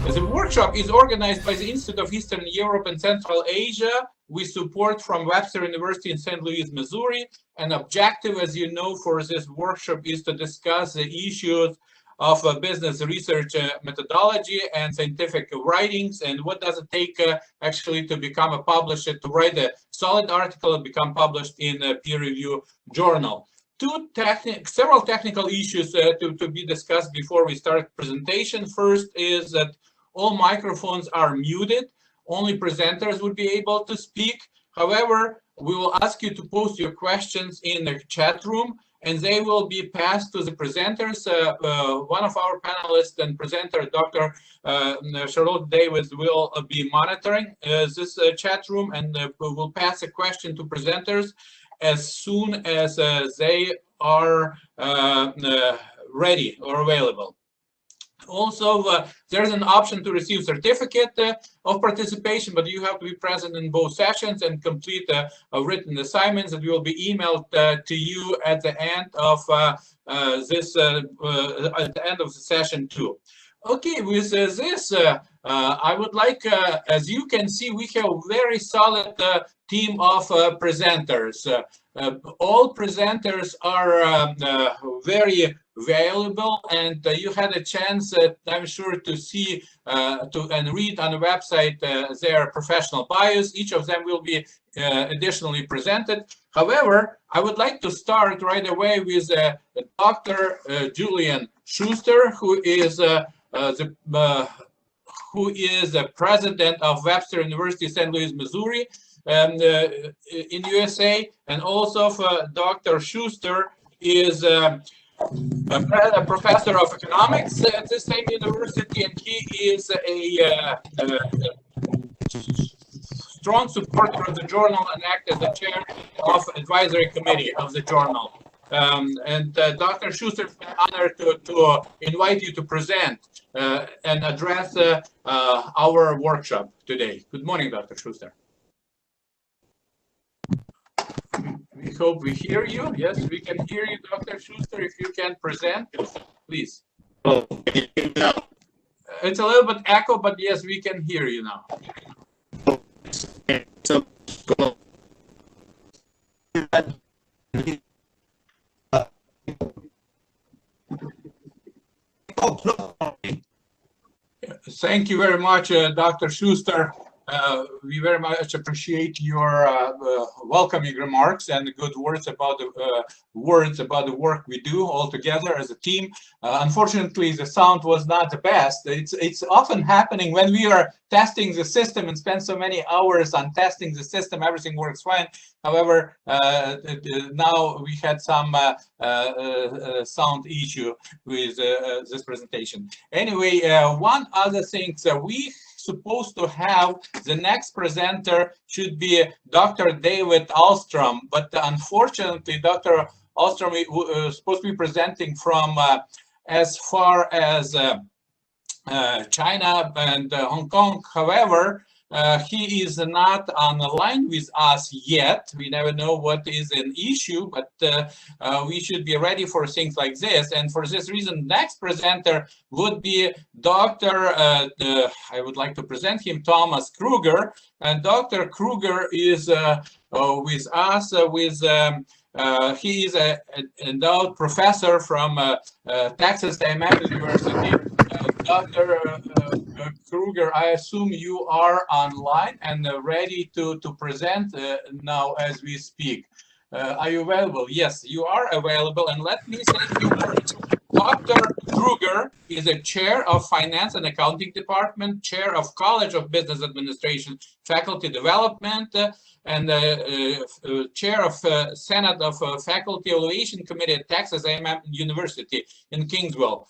The workshop is organized by the Institute of Eastern Europe and Central Asia with support from Webster University in St. Louis, Missouri. An objective, as you know, for this workshop is to discuss the issues of business research methodology and scientific writings, and what does it take actually to become a publisher, to write a solid article and become published in a peer-reviewed journal. Several technical issues to be discussed before we start presentation. First is that all microphones are muted. Only presenters would be able to speak. However, we will ask you to post your questions in the chat room, and they will be passed to the presenters. One of our panelists and presenter, Dr. Charlotte Davis, will be monitoring this chat room, and will pass a question to presenters as soon as they are ready or available. Also, there's an option to receive certificate of participation, but you have to be present in both sessions and complete written assignments that will be emailed to you at the end of at the end of the session too. Okay, with this, I would like, as you can see, we have a very solid team of presenters. All presenters are very valuable, and you had a chance, I'm sure, to see and read on the website their professional bios. Each of them will be additionally presented. However, I would like to start right away with Dr. Julian Schuster, who is the president of Webster University, St. Louis, Missouri, in USA, and also Dr. Schuster is a professor of economics at the same university, and he is a strong supporter of the journal and acts as the chair of advisory committee of the journal. Dr. Schuster, it's been an honor to invite you to present and address our workshop today. Good morning, Dr. Schuster. We hope we hear you. Yes, we can hear you, Dr. Schuster. If you can present, please. It's a little bit echo, but yes, we can hear you now. Thank you very much, Dr. Schuster. We very much appreciate your welcoming remarks and good words about the work we do all together as a team. Unfortunately, the sound was not the best. It's often happening when we are testing the system and spend so many hours on testing the system, everything works fine. However, now we had some sound issue with this presentation. Anyway, one other thing, we supposed to have the next presenter should be Dr. David Alstrom, but unfortunately Dr. Alstrom is supposed to be presenting from as far as China and Hong Kong. However, he is not on the line with us yet. We never know what is an issue, but we should be ready for things like this. And for this reason, next presenter would be Dr. I would like to present him, Thomas Kruger. And Dr. Kruger is with us he is an endowed professor from Texas A&M University. Dr. Kruger, I assume you are online and ready to present now as we speak. Are you available? Yes, you are available. And let me say a few words. Dr. Kruger is a chair of Finance and Accounting Department, chair of College of Business Administration, Faculty Development, and chair of Senate of Faculty Evaluation Committee at Texas A&M University in Kingsville.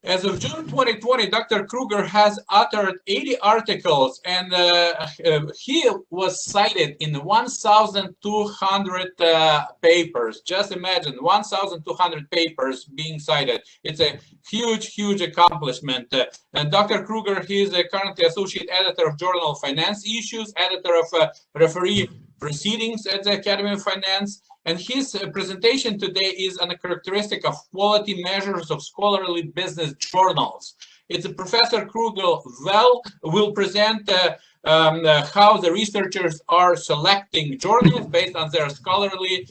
As of June 2020, Dr. Kruger has authored 80 articles, and he was cited in 1,200 papers. Just imagine 1,200 papers being cited. It's a huge, huge accomplishment. And Dr. Kruger, he is currently associate editor of Journal of Finance Issues, editor of Referee Proceedings at the Academy of Finance. And his presentation today is on a characteristic of quality measures of scholarly business journals. It's Professor Krugel will present how the researchers are selecting journals based on their scholarly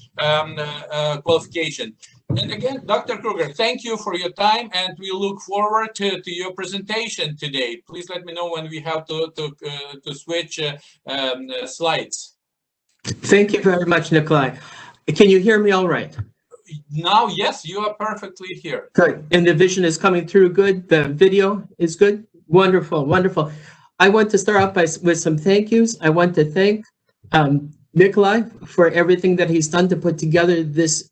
qualification. And again, Dr. Kruger, thank you for your time, and we look forward to your presentation today. Please let me know when we have to switch slides. Thank you very much, Nikolai. Can you hear me all right? Now, yes, you are perfectly here. Good. And the vision is coming through good? The video is good? Wonderful, wonderful. I want to start off with some thank yous. I want to thank Nikolai for everything that he's done to put together this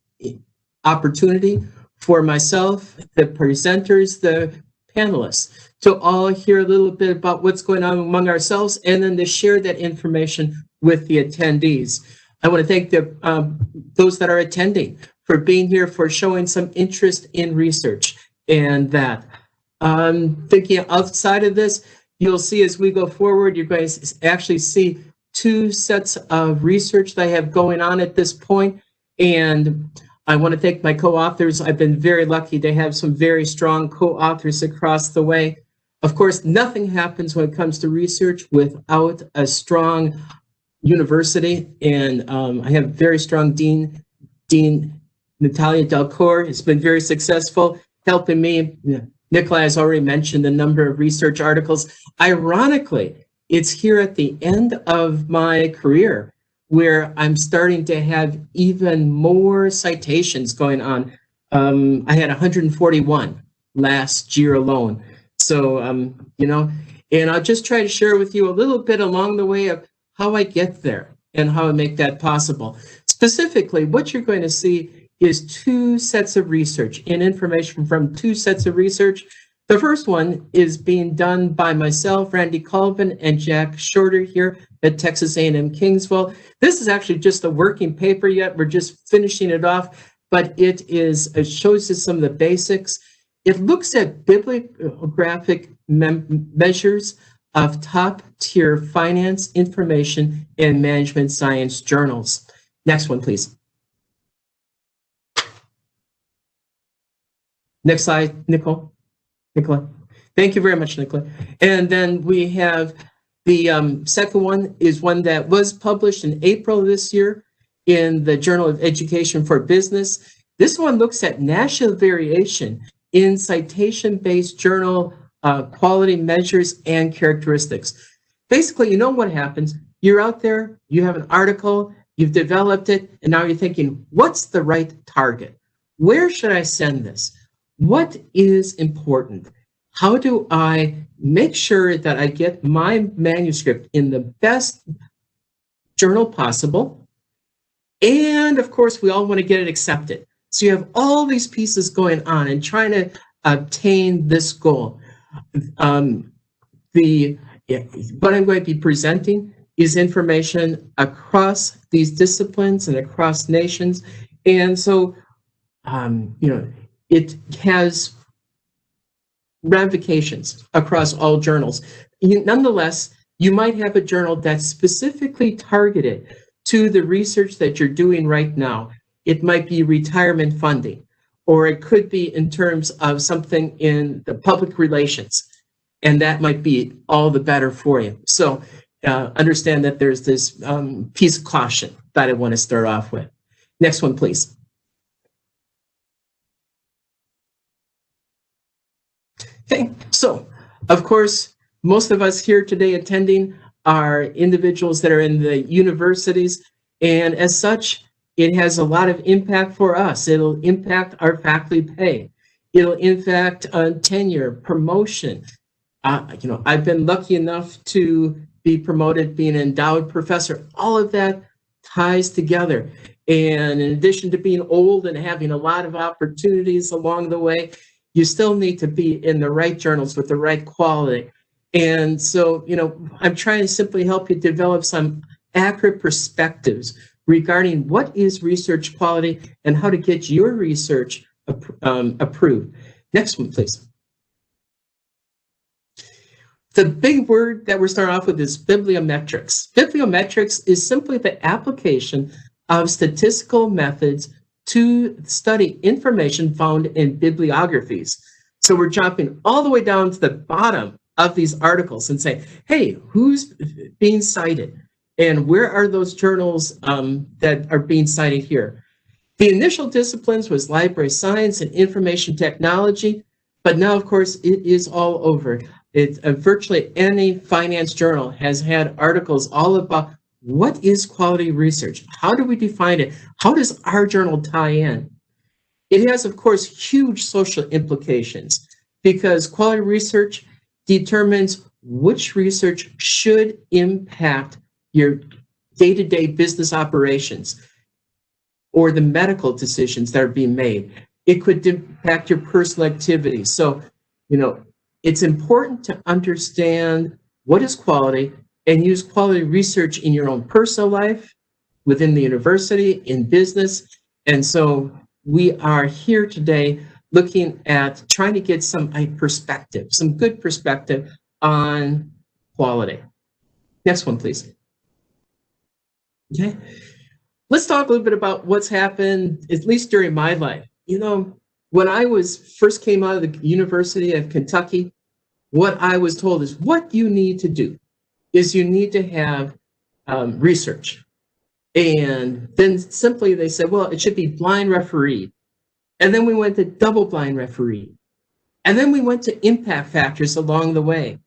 opportunity for myself, the presenters, the panelists, to all hear a little bit about what's going on among ourselves, and then to share that information with the attendees. I want to thank those that are attending for being here, for showing some interest in research and that. Thinking outside of this, you'll see as we go forward, you're going to actually see two sets of research that I have going on at this point. And I want to thank my co-authors. I've been very lucky to have some very strong co-authors across the way. Of course, nothing happens when it comes to research without a strong university. And I have very strong Dean Natalia Delcourt has been very successful, helping me. Nikolai has already mentioned the number of research articles. Ironically, it's here at the end of my career where I'm starting to have even more citations going on. I had 141 last year alone. So, you know, and I'll just try to share with you a little bit along the way of how I get there and how I make that possible. Specifically, what you're going to see is two sets of research and information from two sets of research. The first one is being done by myself, Randy Colvin, and Jack Shorter here at Texas A&M Kingsville. This is actually just a working paper yet. We're just finishing it off, but it shows us some of the basics. It looks at bibliographic measures of top-tier finance, information, and management science journals. Next one, please. Next slide, Nicola. Thank you very much, Nicola. And then we have the second one is one that was published in April of this year in the Journal of Education for Business. This one looks at national variation in citation-based journal quality measures and characteristics. Basically, you know what happens. You're out there, you have an article, you've developed it, and now you're thinking, what's the right target? Where should I send this? What is important? How do I make sure that I get my manuscript in the best journal possible? And of course, we all want to get it accepted. So you have all these pieces going on and trying to obtain this goal. What I'm going to be presenting is information across these disciplines and across nations. And so, you know, it has ramifications across all journals. Nonetheless, you might have a journal that's specifically targeted to the research that you're doing right now. It might be retirement funding, or it could be in terms of something in the public relations, and that might be all the better for you. So understand that there's this piece of caution that I want to start off with. Next one, please. Okay, so of course, most of us here today attending are individuals that are in the universities, and as such, it has a lot of impact for us. It'll impact our faculty pay. It'll impact tenure, promotion. You know, I've been lucky enough to be promoted, being an endowed professor. All of that ties together. And in addition to being old and having a lot of opportunities along the way, you still need to be in the right journals with the right quality. And so, you know, I'm trying to simply help you develop some accurate perspectives regarding what is research quality and how to get your research approved. Next one, please. The big word that we're starting off with is bibliometrics. Bibliometrics is simply the application of statistical methods to study information found in bibliographies. So we're jumping all the way down to the bottom of these articles and saying, hey, who's being cited? And where are those journals that are being cited here? The initial disciplines was library science and information technology, but now, of course, it is all over. Virtually any finance journal has had articles all about what is quality research? How do we define it? How does our journal tie in? It has, of course, huge social implications because quality research determines which research should impact your day-to-day business operations or the medical decisions that are being made. It could impact your personal activities. So, it's important to understand what is quality and use quality research in your own personal life, within the university, in business. And so we are here today looking at trying to get some perspective, some good perspective on quality. Next one, please. Okay. Let's talk a little bit about what's happened, at least during my life. When I first came out of the University of Kentucky, what I was told is what you need to do is you need to have research. And then simply they said, well, it should be blind refereed. And then we went to double blind refereed. And then we went to impact factors along the way.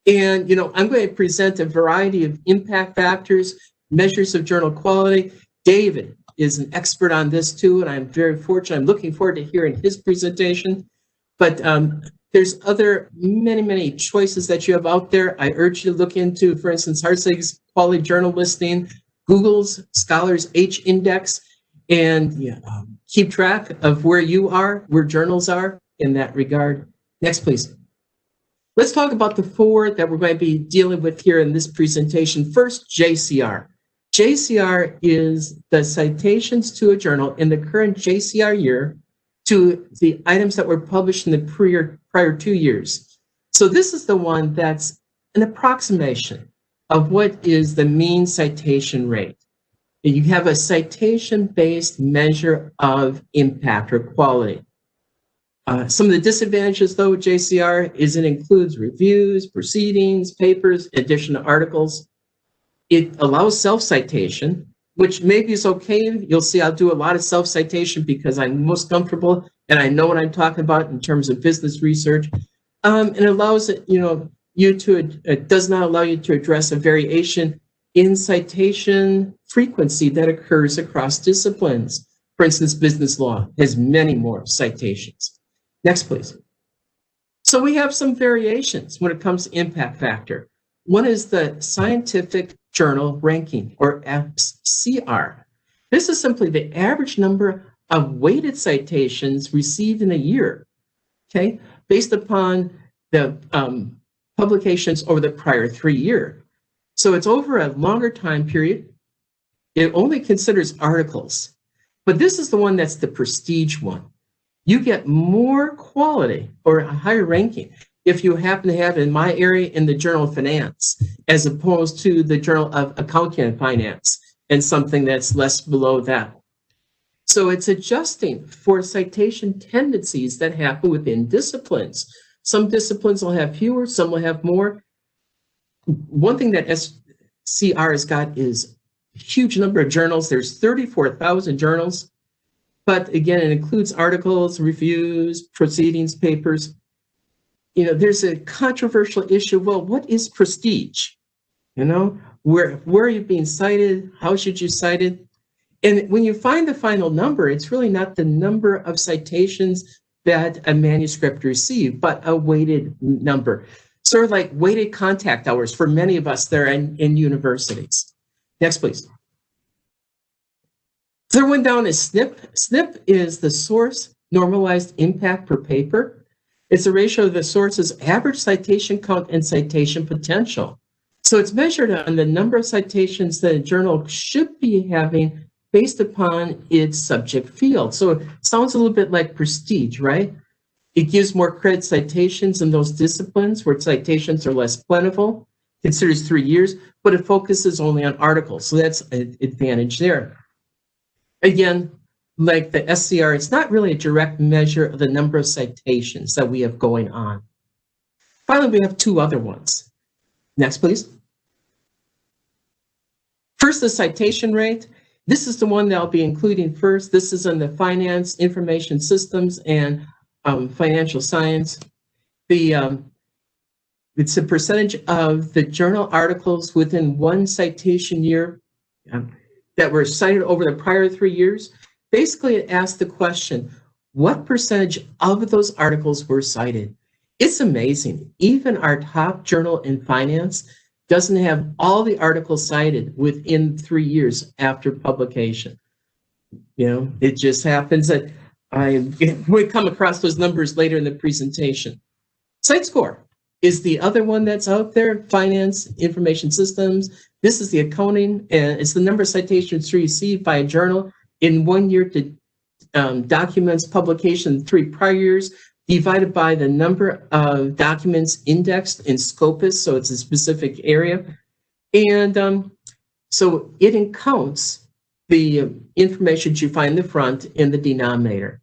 And, I'm going to present a variety of impact factors, measures of journal quality. David is an expert on this too, and I'm very fortunate. I'm looking forward to hearing his presentation. But there's other many choices that you have out there. I urge you to look into, for instance, Hartsig's quality journal listing, Google's Scholars H Index, and keep track of where you are, where journals are in that regard. Next, please. Let's talk about the four that we're going to be dealing with here in this presentation. First, JCR. JCR is the citations to a journal in the current JCR year to the items that were published in the prior 2 years. So this is the one that's an approximation of what is the mean citation rate. You have a citation-based measure of impact or quality. Some of the disadvantages, though, with JCR is it includes reviews, proceedings, papers, additional articles. It allows self-citation, which maybe is okay. You'll see I'll do a lot of self-citation because I'm most comfortable and I know what I'm talking about in terms of business research. And it allows it, it does not allow you to address a variation in citation frequency that occurs across disciplines. For instance, business law has many more citations. Next, please. So we have some variations when it comes to impact factor. One is the Scientific Journal Ranking, or SCR. This is simply the average number of weighted citations received in a year, okay, based upon the publications over the prior 3 years. So it's over a longer time period. It only considers articles, but this is the one that's the prestige one. You get more quality or a higher ranking if you happen to have, in my area, in the Journal of Finance, as opposed to the Journal of Accounting and Finance, and something that's less below that. So it's adjusting for citation tendencies that happen within disciplines. Some disciplines will have fewer, some will have more. One thing that SCR has got is a huge number of journals. There's 34,000 journals, but again, it includes articles, reviews, proceedings, papers. There's a controversial issue. Well, what is prestige? Where are you being cited? How should you cite it? And when you find the final number, it's really not the number of citations that a manuscript received, but a weighted number. Sort of like weighted contact hours for many of us that are in universities. Next, please. Third one down is SNP. SNP is the source normalized impact per paper. It's a ratio of the source's average citation count and citation potential. So it's measured on the number of citations that a journal should be having based upon its subject field. So it sounds a little bit like prestige, right? It gives more credit citations in those disciplines where citations are less plentiful, considers 3 years, but it focuses only on articles. So that's an advantage there. Again, like the SCR, it's not really a direct measure of the number of citations that we have going on. Finally, we have two other ones. Next, please. First, the citation rate. This is the one that I'll be including first. This is in the finance, information systems, and financial science. It's a percentage of the journal articles within one citation year that were cited over the prior 3 years. Basically, it asked the question, what percentage of those articles were cited? It's amazing. Even our top journal in finance doesn't have all the articles cited within 3 years after publication. You know, it just happens that we come across those numbers later in the presentation. CiteScore is the other one that's out there, finance, information systems. This is the accounting, and it's the number of citations received by a journal in 1 year to documents publication 3 prior years, divided by the number of documents indexed in Scopus, so it's a specific area. And so it counts the information that you find in the front in the denominator,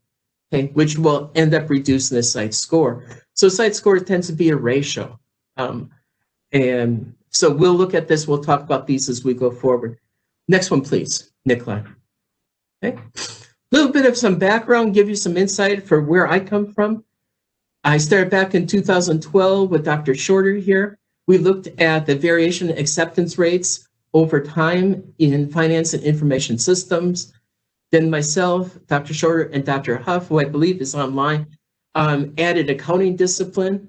okay, which will end up reducing the site score. So site score tends to be a ratio. And so we'll look at this, we'll talk about these as we go forward. Next one, please, Nikolai. Okay. A little bit of some background, give you some insight for where I come from. I started back in 2012 with Dr. Shorter here. We looked at the variation in acceptance rates over time in finance and information systems. Then myself, Dr. Shorter, and Dr. Huff, who I believe is online, added accounting discipline.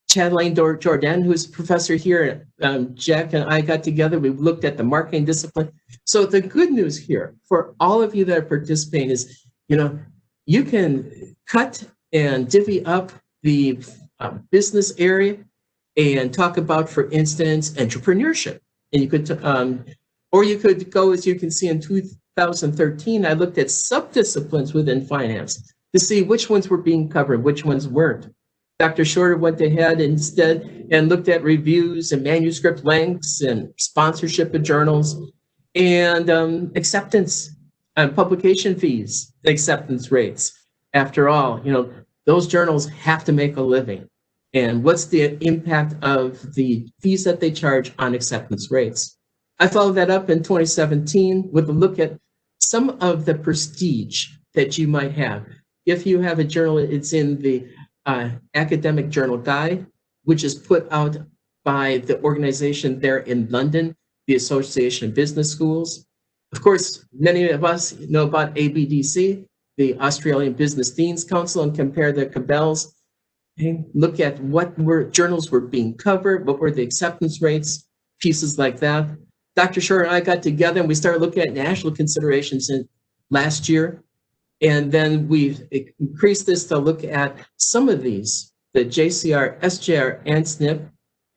Chad-Lane Jordan, who's a professor here, Jack and I got together. We looked at the marketing discipline. So the good news here for all of you that are participating is, you know, you can cut and divvy up the business area and talk about, for instance, entrepreneurship. And you could, or you could go, as you can see in 2013, I looked at subdisciplines within finance to see which ones were being covered, which ones weren't. Dr. Shorter went ahead instead and looked at reviews and manuscript lengths and sponsorship of journals and acceptance and publication fees, acceptance rates. After all, you know, those journals have to make a living. And what's the impact of the fees that they charge on acceptance rates? I followed that up in 2017 with a look at some of the prestige that you might have. If you have a journal, it's in the academic journal guide, which is put out by the organization there in London, the Association of Business Schools. Of course, many of us know about ABDC, the Australian Business Deans Council, and compare the cabals and look at what journals were being covered, what were the acceptance rates, pieces like that. Dr. Shorter and I got together and we started looking at national considerations last year. And then we've increased this to look at some of these, the JCR, SJR, and SNP,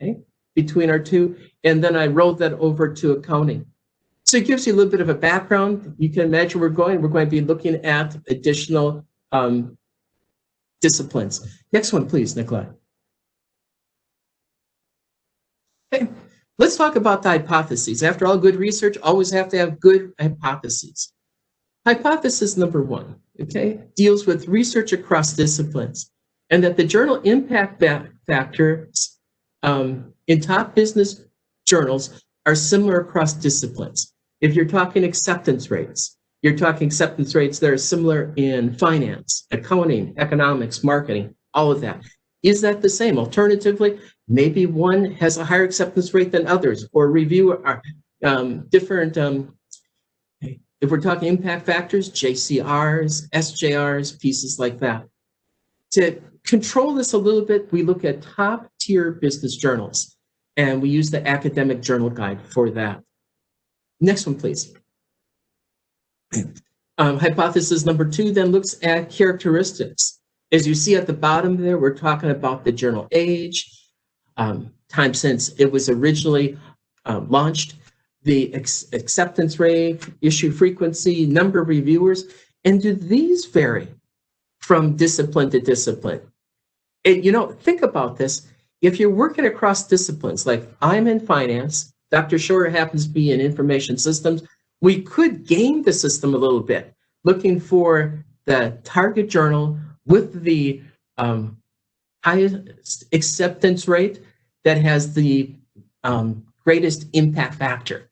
okay, between our two. And then I rolled that over to accounting. So it gives you a little bit of a background. You can imagine we're going to be looking at additional disciplines. Next one, please, Nikolai. Okay, let's talk about the hypotheses. After all, good research always have to have good hypotheses. Hypothesis number 1, okay, deals with research across disciplines and that the journal impact factors in top business journals are similar across disciplines. If you're talking acceptance rates, you're talking acceptance rates that are similar in finance, accounting, economics, marketing, all of that. Is that the same? Alternatively, maybe one has a higher acceptance rate than others, or review are different. If we're talking impact factors, JCRs, SJRs, pieces like that. To control this a little bit, we look at top tier business journals, and we use the academic journal guide for that. Next one, please. Hypothesis number 2 then looks at characteristics. As you see at the bottom there, we're talking about the journal age, time since it was originally launched, the acceptance rate, issue frequency, number of reviewers, and do these vary from discipline to discipline? And, you know, think about this. If you're working across disciplines, like I'm in finance, Dr. Shorter happens to be in information systems, we could game the system a little bit. looking for the target journal with the highest acceptance rate that has the greatest impact factor,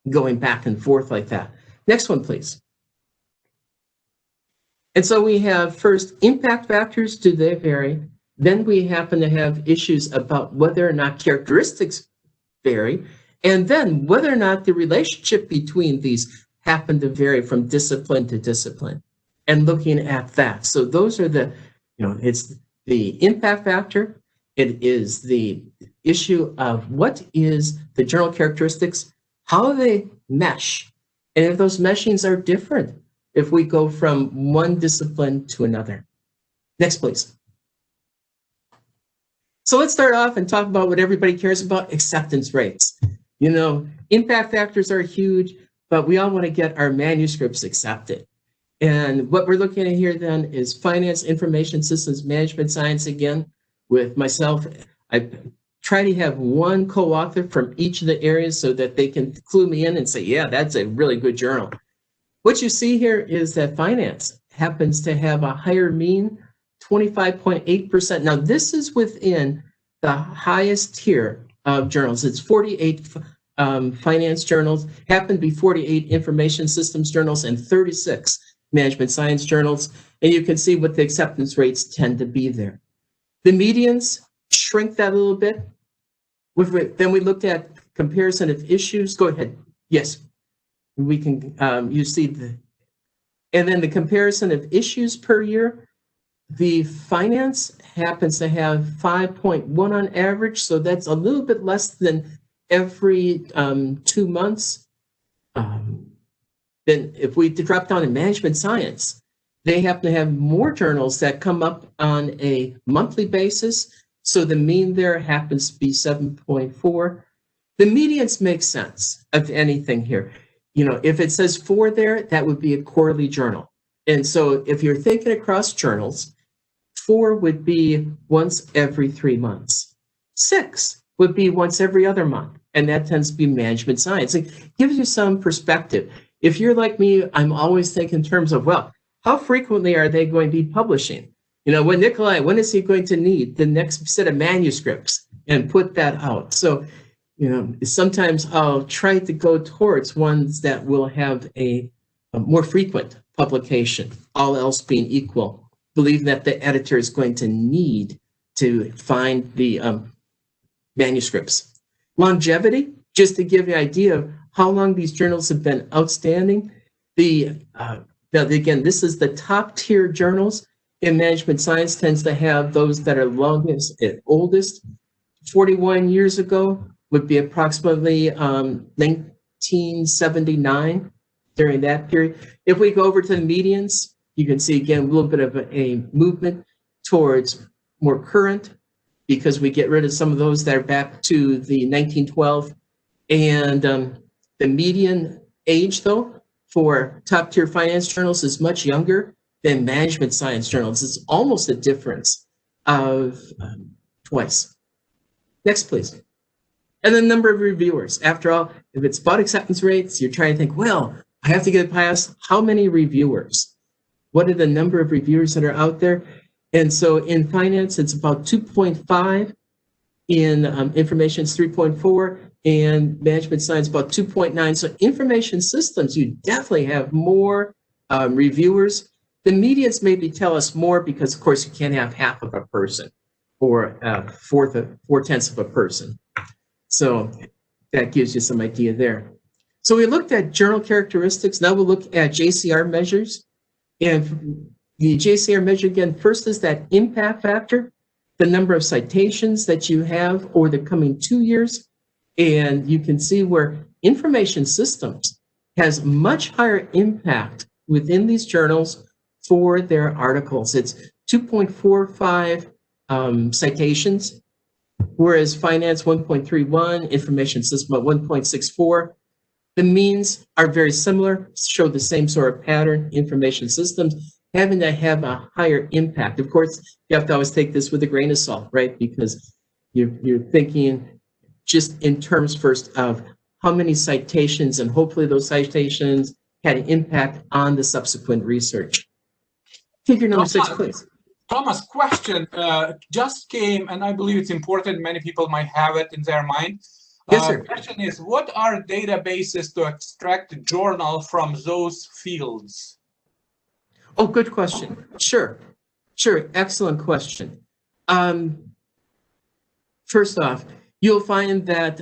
going back and forth like that. Next one, please. And so we have first impact factors, do they vary? Then we happen to have issues about whether or not characteristics vary, and then whether or not the relationship between these happen to vary from discipline to discipline, and looking at that. So those are the, it's the impact factor, it is the issue of what is the journal characteristics, how they mesh, and if those meshings are different, if we go from one discipline to another. Next, please. So let's start off and talk about what everybody cares about, acceptance rates. Impact factors are huge, but we all want to get our manuscripts accepted. And what we're looking at here then is finance, information systems, management science again. With myself, I try to have one co-author from each of the areas so that they can clue me in and say, yeah, that's a really good journal. What you see here is that finance happens to have a higher mean, 25.8%. Now, this is within the highest tier of journals. It's 48 finance journals, happen to be 48 information systems journals, and 36 management science journals. And you can see what the acceptance rates tend to be there. The medians shrink that a little bit. Then we looked at comparison of issues. Go ahead. Yes, we can, you see and then the comparison of issues per year. The finance happens to have 5.1 on average, so that's a little bit less than every 2 months. Then if we drop down to management science, they happen to have more journals that come up on a monthly basis, so the mean there happens to be 7.4. The medians make sense of anything here. If it says 4 there, that would be a quarterly journal. And so if you're thinking across journals, 4 would be once every 3 months. 6 would be once every other month, and that tends to be management science. It gives you some perspective. If you're like me, I'm always thinking in terms of, well, how frequently are they going to be publishing? When is he going to need the next set of manuscripts and put that out? So, sometimes I'll try to go towards ones that will have a more frequent publication, all else being equal, believe that the editor is going to need to find the manuscripts. Longevity, just to give you an idea of how long these journals have been outstanding. Again, this is the top tier journals in management science, tends to have those that are longest and oldest. 41 years ago would be approximately 1979 during that period. If we go over to the medians, you can see again a little bit of a movement towards more current, because we get rid of some of those that are back to the 1912. And the median age, though, for top tier finance journals is much younger than management science journals. It's almost a difference of twice. Next, please. And the number of reviewers. After all, if it's about acceptance rates, you're trying to think, well, I have to get past how many reviewers? What are the number of reviewers that are out there? And so in finance, it's about 2.5. In information, it's 3.4. And management science, about 2.9. So information systems, you definitely have more reviewers. The medians maybe tell us more because, of course, you can't have half of a person or 4/10 of a person. So that gives you some idea there. So we looked at journal characteristics. Now we'll look at JCR measures. And the JCR measure, again, first is that impact factor, the number of citations that you have over the coming 2 years. And you can see where information systems has much higher impact within these journals for their articles. It's 2.45 citations, whereas finance 1.31, information system at 1.64. The means are very similar, show the same sort of pattern. Information systems having to have a higher impact. Of course, you have to always take this with a grain of salt, right? Because you're thinking just in terms first of how many citations, and hopefully those citations had an impact on the subsequent research. Figure number 6, please. Thomas, question just came, and I believe it's important. Many people might have it in their mind. Yes, sir. Question is, what are databases to extract journal from those fields? Oh, good question. Sure. Excellent question. First off, you'll find that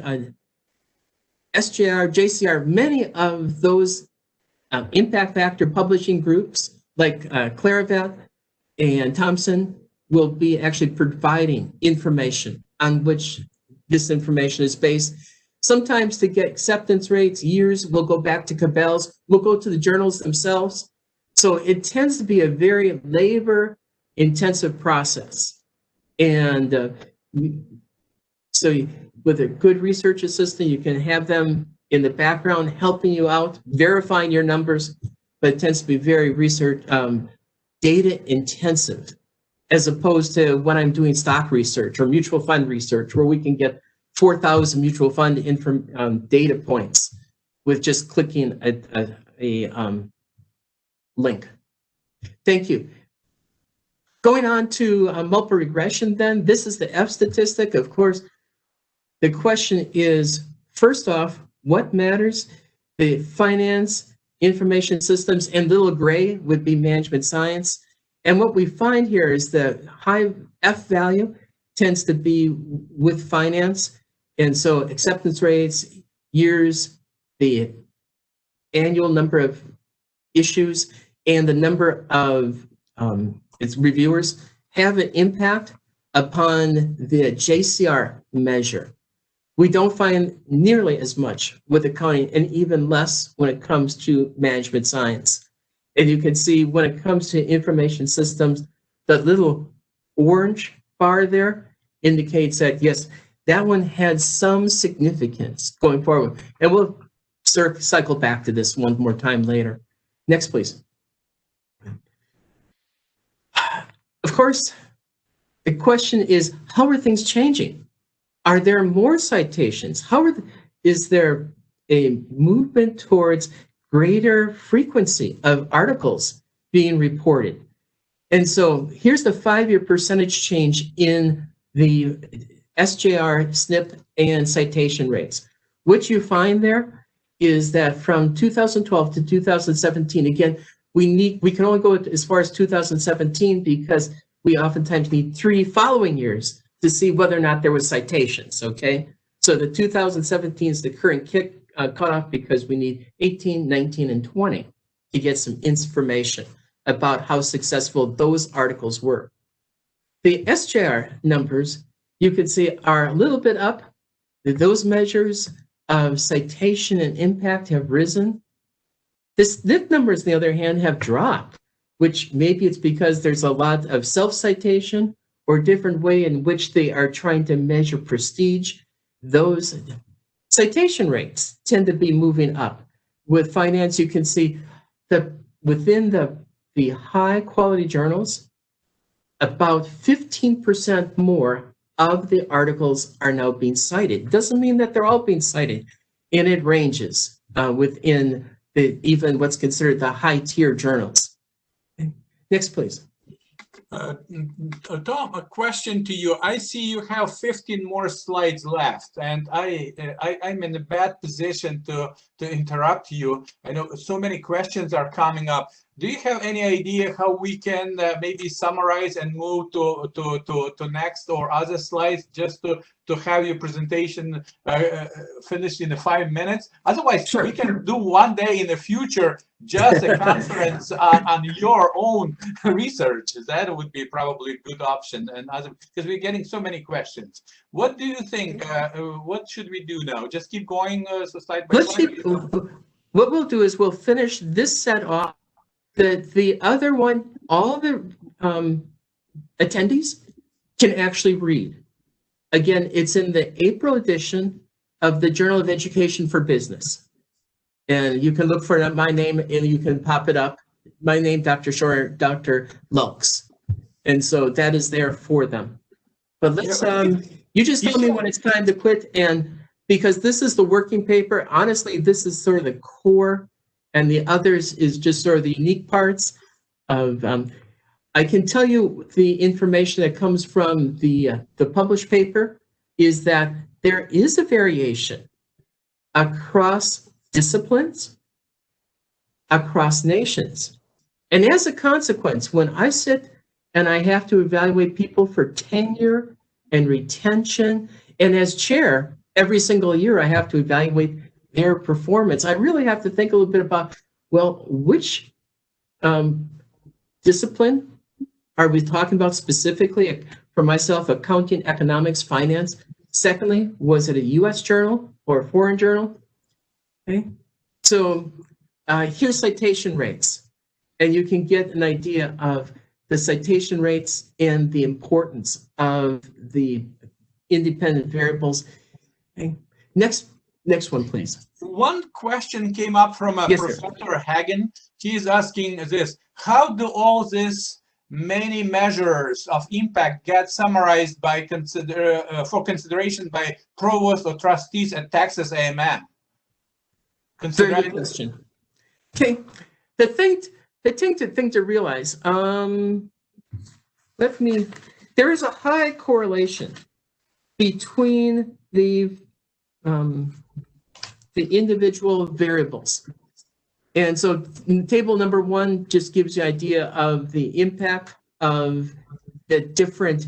SJR, JCR, many of those impact factor publishing groups like Claravat and Thompson will be actually providing information on which this information is based. Sometimes to get acceptance rates, years, we'll go back to Cabell's, we'll go to the journals themselves. So it tends to be a very labor-intensive process. And so with a good research assistant, you can have them in the background helping you out, verifying your numbers, but it tends to be very research, data intensive, as opposed to when I'm doing stock research or mutual fund research, where we can get 4,000 mutual fund data points with just clicking a link. Thank you. Going on to multiple regression then, this is the F statistic. Of course, the question is, first off, what matters? The finance, information systems, and little gray would be management science. And what we find here is the high F value tends to be with finance. And so acceptance rates, years, the annual number of issues, and the number of its reviewers have an impact upon the JCR measure. We don't find nearly as much with accounting, and even less when it comes to management science. And you can see when it comes to information systems, the little orange bar there indicates that, yes, that one had some significance going forward. And we'll cycle back to this one more time later. Next, please. Of course, the question is, how are things changing? Are there more citations? Is there a movement towards greater frequency of articles being reported? And so here's the 5-year percentage change in the SJR, SNP, and citation rates. What you find there is that from 2012 to 2017, again, we can only go as far as 2017 because we oftentimes need 3 following years to see whether or not there was citations, okay? So the 2017 is the current cutoff because we need 18, 19, and 20 to get some information about how successful those articles were. The SJR numbers, you can see, are a little bit up. Those measures of citation and impact have risen. The SNP numbers, on the other hand, have dropped, which maybe it's because there's a lot of self-citation or different way in which they are trying to measure prestige. Those citation rates tend to be moving up. With finance, you can see that within the high quality journals, about 15% more of the articles are now being cited. Doesn't mean that they're all being cited, and it ranges within even what's considered the high tier journals. Next, please. Tom, a question to you. I see you have 15 more slides left, and I'm in a bad position to interrupt you. I know so many questions are coming up. Do you have any idea how we can maybe summarize and move to next or other slides just to have your presentation finished in 5 minutes? Otherwise, sure, we can do one day in the future just a conference on your own research. That would be probably a good option, and because we're getting so many questions. What do you think? What should we do now? Just keep going slide by slide? What we'll do is we'll finish this set off. The other one, all the attendees can actually read. Again, it's in the April edition of the Journal of Education for Business. And you can look for my name and you can pop it up. My name, Dr. Shore, Dr. Lux. And so that is there for them. But let's, you just tell me when it's time to quit. And because this is the working paper, honestly, this is sort of the core and the others is just sort of the unique parts of. I can tell you the information that comes from the published paper is that there is a variation across disciplines, across nations. And as a consequence, when I sit and I have to evaluate people for tenure and retention, and as chair, every single year I have to evaluate their performance, I really have to think a little bit about, well, which discipline are we talking about specifically? For myself, accounting, economics, finance. Secondly, was it a U.S. journal or a foreign journal? Okay, so here's citation rates, and you can get an idea of the citation rates and the importance of the independent variables. Okay. Next one, please. One question came up from Yes, Professor Hagen. He's asking this: how do all these many measures of impact get summarized by for consideration by provost or trustees at Texas A&M? Very good question. Okay, the thing to realize, there is a high correlation between the individual variables. And so table number 1 just gives you an idea of the impact of the different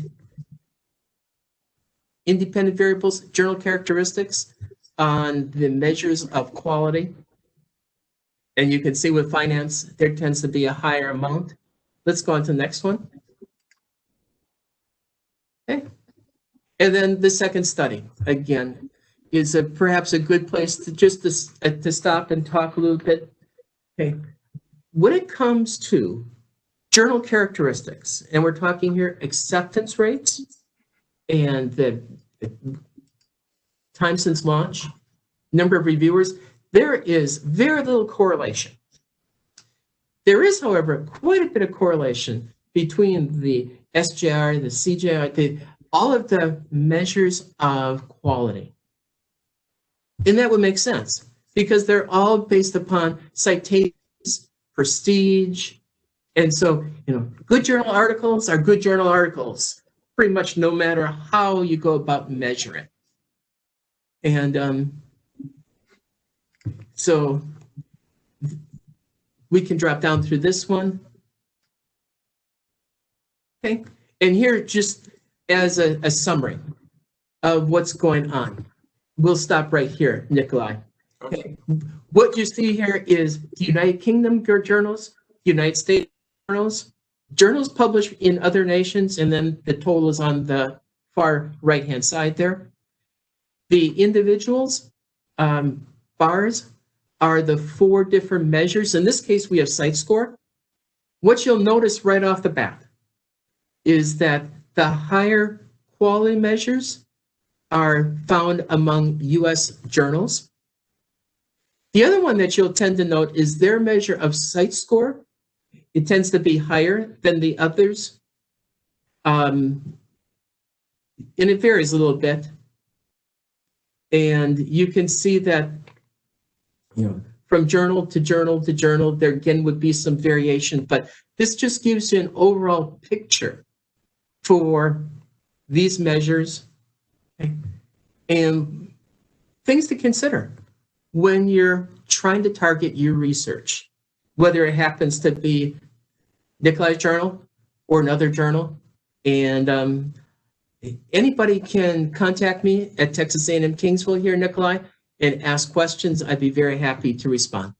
independent variables, journal characteristics, on the measures of quality. And you can see with finance, there tends to be a higher amount. Let's go on to the next one. Okay. And then the second study, again, is perhaps a good place to just to stop and talk a little bit. Okay. When it comes to journal characteristics, and we're talking here acceptance rates and the time since launch, number of reviewers, there is very little correlation. There is, however, quite a bit of correlation between the SJR, the CJR, all of the measures of quality. And that would make sense because they're all based upon citations, prestige. And so, good journal articles are good journal articles, pretty much no matter how you go about measuring. And so we can drop down through this one. Okay, and here just as a summary of what's going on. We'll stop right here, Nikolai. Okay. What you see here is the United Kingdom journals, United States journals, journals published in other nations, and then the total is on the far right-hand side there. The individuals, bars, are the 4 different measures. In this case, we have site score. What you'll notice right off the bat is that the higher quality measures are found among U.S. journals. The other one that you'll tend to note is their measure of site score. It tends to be higher than the others. And it varies a little bit. And you can see that, from journal to journal to journal, there again would be some variation, but this just gives you an overall picture for these measures. Okay. And things to consider when you're trying to target your research, whether it happens to be Nikolai's journal or another journal. And anybody can contact me at Texas A&M Kingsville here, Nikolai, and ask questions. I'd be very happy to respond.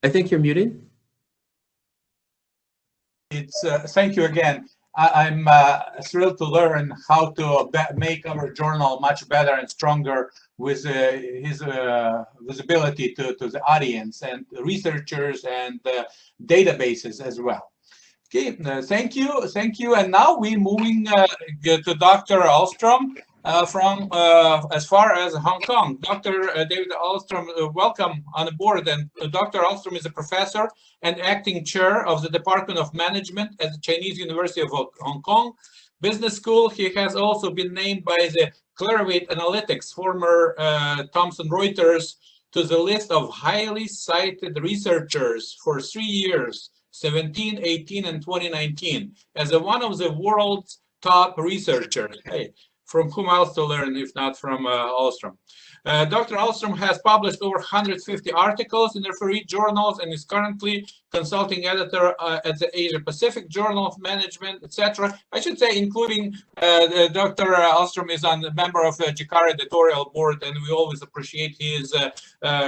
I think you're muted. It's thank you again. I'm thrilled to learn how to make our journal much better and stronger with his visibility to the audience and researchers and databases as well. Okay, thank you. And now we're moving to Dr. Ahlstrom from as far as Hong Kong. Dr. David Ahlstrom, welcome on board. And Dr. Ahlstrom is a professor and acting chair of the Department of Management at the Chinese University of Hong Kong. Business School. He has also been named by the Clarivate Analytics, former Thomson Reuters, to the list of highly cited researchers for 3 years, 17, 18, and 2019, as one of the world's top researchers. Hey, from whom else to learn if not from Ahlstrom? Dr. Ahlstrom has published over 150 articles in refereed journals and is currently consulting editor at the Asia Pacific Journal of Management, etc. I should say, including Dr. Ahlstrom is a member of the JEECAR editorial board, and we always appreciate his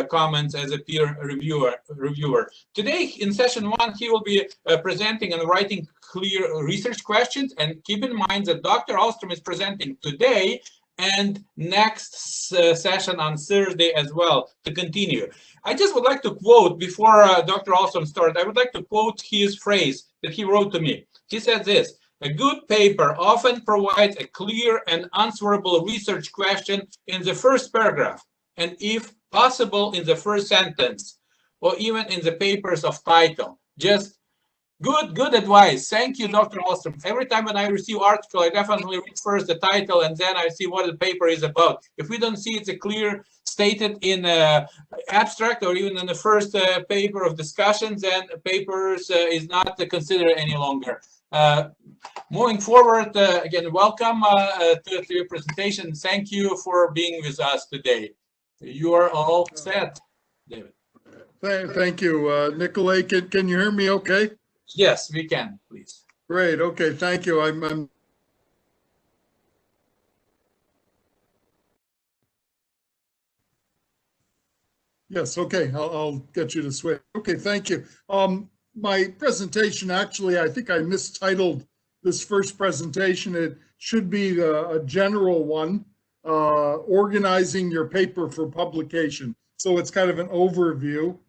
comments as a peer reviewer. Today, in session 1, he will be presenting and writing clear research questions. And keep in mind that Dr. Ahlstrom is presenting today and next session on Thursday as well to continue. I just would like to quote, before Dr. Ahlstrom starts, I would like to quote his phrase that he wrote to me. He said this: "A good paper often provides a clear and answerable research question in the first paragraph, and if possible in the first sentence, or even in the paper's of title." Just good advice. Thank you, Dr. Ahlstrom. Every time when I receive article, I definitely read first the title and then I see what the paper is about. If we don't see it's a clear stated in abstract or even in the first paper of discussion, then papers is not considered any longer. Moving forward, again, welcome to your presentation. Thank you for being with us today. You are all set, David. Thank you, Nikolai. Can you hear me okay? Yes, we can, please. Great. Okay. Thank you. I'm yes. Okay. I'll get you to switch. Okay. Thank you. My presentation, actually, I think I mistitled this first presentation. It should be a general one, organizing your paper for publication. So it's kind of an overview.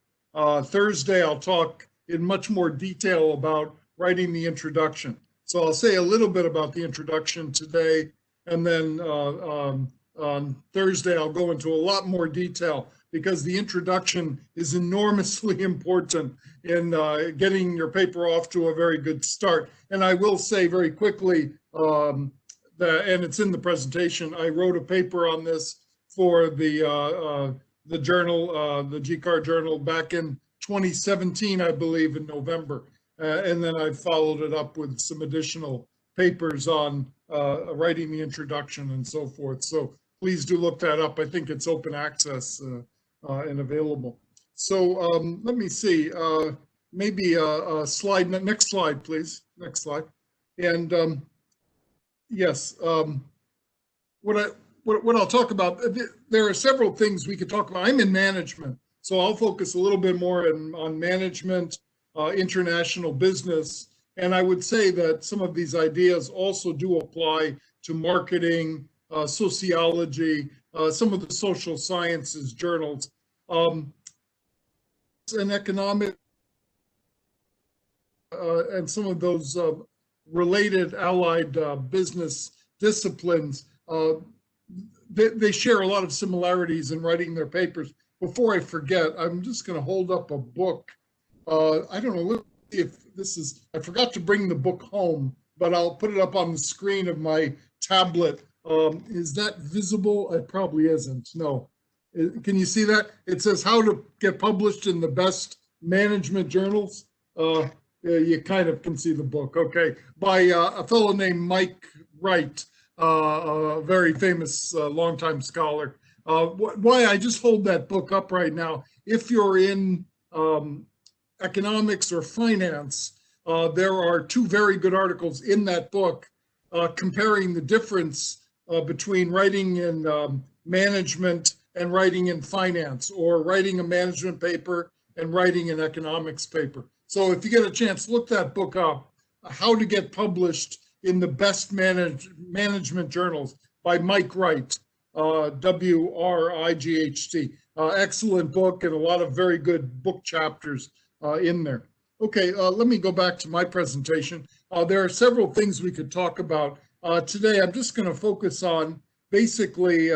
Thursday, I'll talk in much more detail about writing the introduction. So I'll say a little bit about the introduction today, and then on Thursday I'll go into a lot more detail, because the introduction is enormously important in getting your paper off to a very good start. And I will say very quickly, and it's in the presentation, I wrote a paper on this for the journal, the JEECAR journal, back in 2017, I believe, in November. And then I followed it up with some additional papers on writing the introduction and so forth. So please do look that up. I think it's open access and available. So let me see, maybe a slide, next slide, please. Next slide. And yes, what I'll talk about, there are several things we could talk about. I'm in management, so I'll focus a little bit more on management, international business. And I would say that some of these ideas also do apply to marketing, sociology, some of the social sciences journals, and economic, and some of those related allied business disciplines. They share a lot of similarities in writing their papers. Before I forget, I'm just going to hold up a book. I don't know, let's see if this is, I forgot to bring the book home, but I'll put it up on the screen of my tablet. Is that visible? It probably isn't. No. Can you see that? It says how to get published in the best management journals. You kind of can see the book. Okay. By a fellow named Mike Wright, a very famous longtime scholar. Why I just hold that book up right now, if you're in economics or finance, there are two very good articles in that book comparing the difference between writing in management and writing in finance, or writing a management paper and writing an economics paper. So if you get a chance, look that book up, How to Get Published in the Best Management Journals by Mike Wright, W-R-I-G-H-T. Excellent book and a lot of very good book chapters in there. Okay, let me go back to my presentation. There are several things we could talk about. Today, I'm just going to focus on basically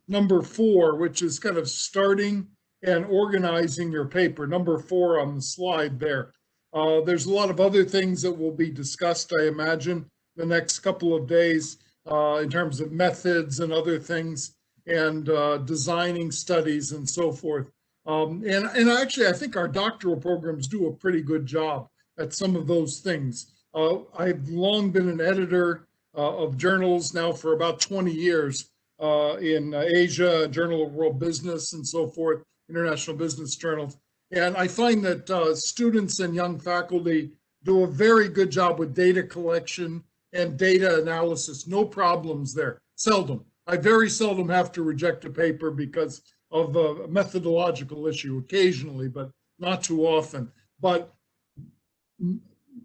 number 4, which is kind of starting and organizing your paper. Number 4 on the slide there. There's a lot of other things that will be discussed, I imagine, the next couple of days in terms of methods and other things, and designing studies and so forth. And actually, I think our doctoral programs do a pretty good job at some of those things. I've long been an editor of journals now for about 20 years in Asia, Journal of World Business and so forth, international business journals. And I find that students and young faculty do a very good job with data collection and data analysis. No problems there, seldom. I very seldom have to reject a paper because of a methodological issue, occasionally, but not too often. But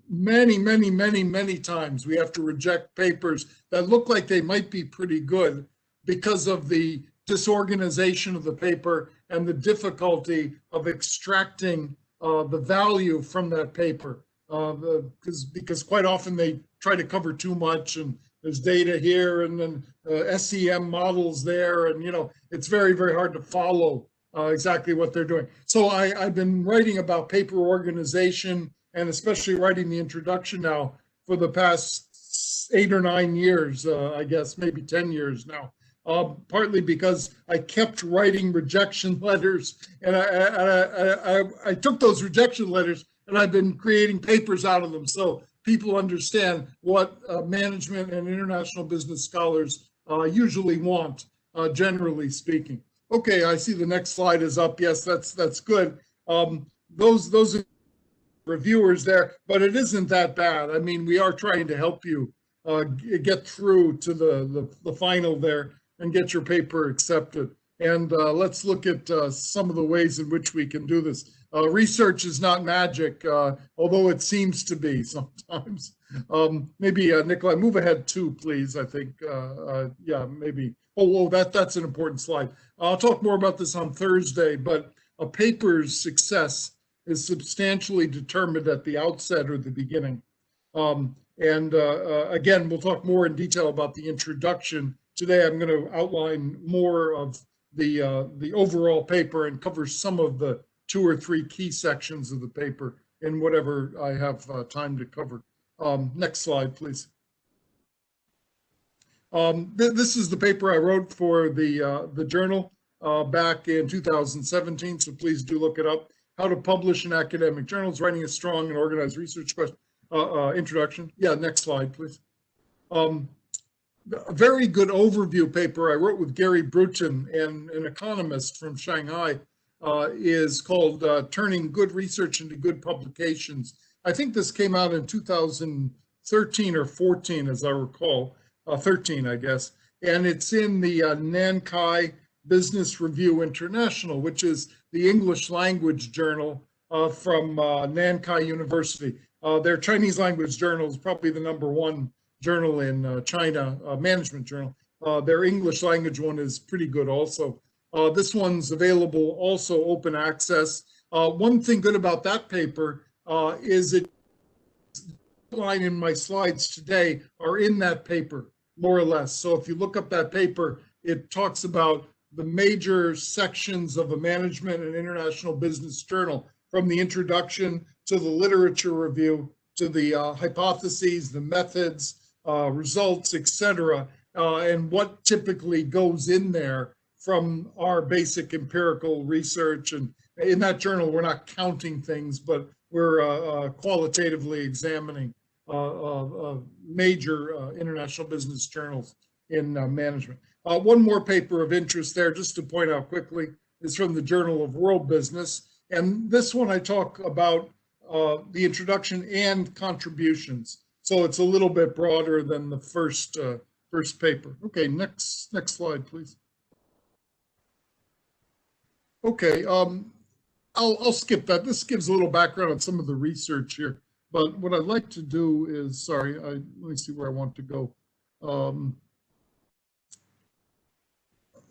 many times we have to reject papers that look like they might be pretty good because of the disorganization of the paper and the difficulty of extracting the value from that paper. Because quite often they try to cover too much, and there's data here and then SEM models there, and it's very hard to follow exactly what they're doing. So I've been writing about paper organization, and especially writing the introduction now for the past 8 or 9 years, I guess maybe 10 years now. Partly because I kept writing rejection letters, and I took those rejection letters and I've been creating papers out of them, so people understand what management and international business scholars usually want, generally speaking. Okay, I see the next slide is up. Yes, that's good. Those are reviewers there, but it isn't that bad. I mean, we are trying to help you get through to the final there and get your paper accepted. And let's look at some of the ways in which we can do this. Research is not magic, although it seems to be sometimes. Maybe, Nikolai, move ahead 2, please, I think. Yeah, maybe. Oh, that's an important slide. I'll talk more about this on Thursday, but a paper's success is substantially determined at the outset or the beginning. Again, we'll talk more in detail about the introduction. Today, I'm going to outline more of the overall paper and cover some of the 2 or 3 key sections of the paper in whatever I have time to cover. Next slide, please. This is the paper I wrote for the journal back in 2017, so please do look it up. How to publish in academic journals, writing a strong and organized research question. Introduction. Yeah, next slide, please. A very good overview paper I wrote with Gary Bruton, and an economist from Shanghai, is called Turning Good Research into Good Publications. I think this came out in 2013 or 14, as I recall, 13, I guess. And it's in the Nankai Business Review International, which is the English language journal from Nankai University. Their Chinese language journal is probably the #1 journal in China, management journal. Their English language one is pretty good also. This one's available also open access. One thing good about that paper is it line in my slides today are in that paper, more or less. So if you look up that paper, it talks about the major sections of a management and international business journal, from the introduction to the literature review, to the hypotheses, the methods, results, etc., and what typically goes in there from our basic empirical research. And in that journal, we're not counting things, but we're qualitatively examining major international business journals in management. One more paper of interest there, just to point out quickly, is from the Journal of World Business. And this one I talk about the introduction and contributions. So it's a little bit broader than the first paper. Okay, next slide, please. Okay, I'll skip that. This gives a little background on some of the research here. But what I'd like to do is, sorry, let me see where I want to go.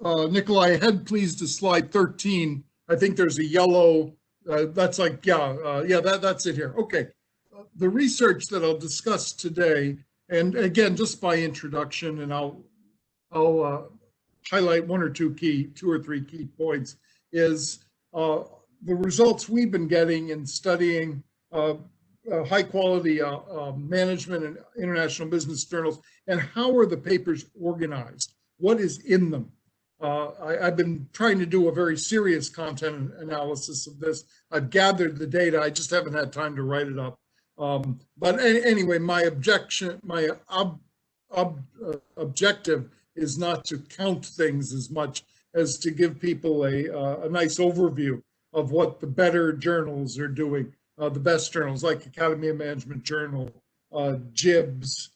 Nikolai, head please to slide 13. I think there's a yellow, that's like, that's it here. Okay. The research that I'll discuss today, and again, just by introduction, and I'll highlight 1 or 2 or 3 key points, is the results we've been getting in studying high quality management and international business journals, and how are the papers organized? What is in them? I've been trying to do a very serious content analysis of this. I've gathered the data. I just haven't had time to write it up. But anyway, my objective is not to count things as much as to give people a nice overview of what the better journals are doing, the best journals like Academy of Management Journal, JIBS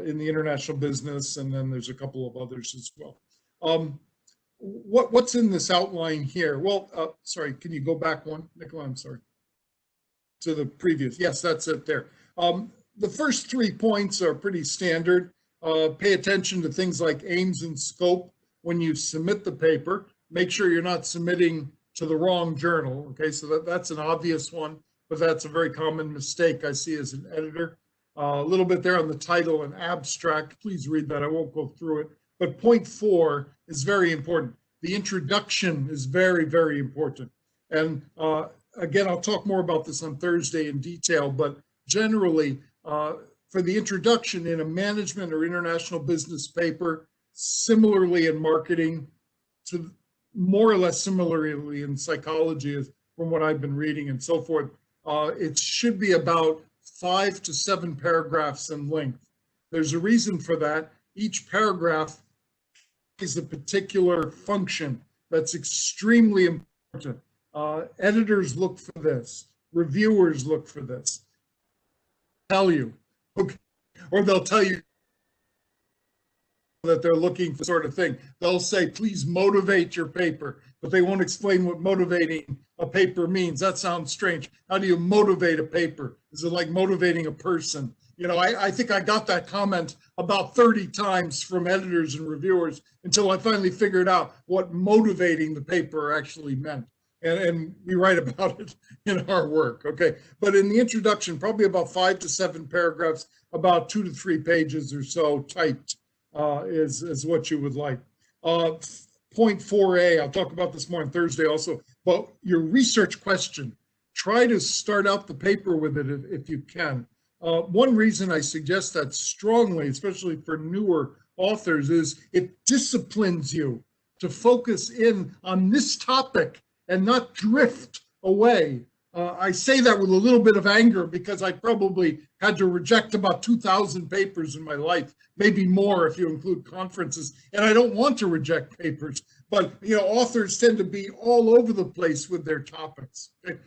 in the international business, and then there's a couple of others as well. What's in this outline here? Well, sorry, can you go back one, Nicola? I'm sorry. To the previous. Yes, that's it there. The first 3 points are pretty standard. Pay attention to things like aims and scope when you submit the paper. Make sure you're not submitting to the wrong journal. Okay, so that's an obvious one, but that's a very common mistake I see as an editor. A little bit there on the title and abstract. Please read that. I won't go through it. But point 4 is very important. The introduction is very, very important. And again, I'll talk more about this on Thursday in detail, but generally, for the introduction in a management or international business paper, similarly in marketing, to more or less similarly in psychology, from what I've been reading and so forth, it should be about 5 to 7 paragraphs in length. There's a reason for that. Each paragraph is a particular function that's extremely important. Editors look for this. Reviewers look for this. Tell you, okay, or they'll tell you that they're looking for sort of thing. They'll say, please motivate your paper, but they won't explain what motivating a paper means. That sounds strange. How do you motivate a paper? Is it like motivating a person? You know, I think I got that comment about 30 times from editors and reviewers until I finally figured out what motivating the paper actually meant. And we write about it in our work, okay? But in the introduction, probably about 5 to 7 paragraphs, about 2 to 3 pages or so typed is what you would like. Point 4A, I'll talk about this more on Thursday also, but your research question, try to start out the paper with it if you can. One reason I suggest that strongly, especially for newer authors, is it disciplines you to focus in on this topic and not drift away. I say that with a little bit of anger because I probably had to reject about 2,000 papers in my life, maybe more if you include conferences, and I don't want to reject papers, but you know, authors tend to be all over the place with their topics. Okay?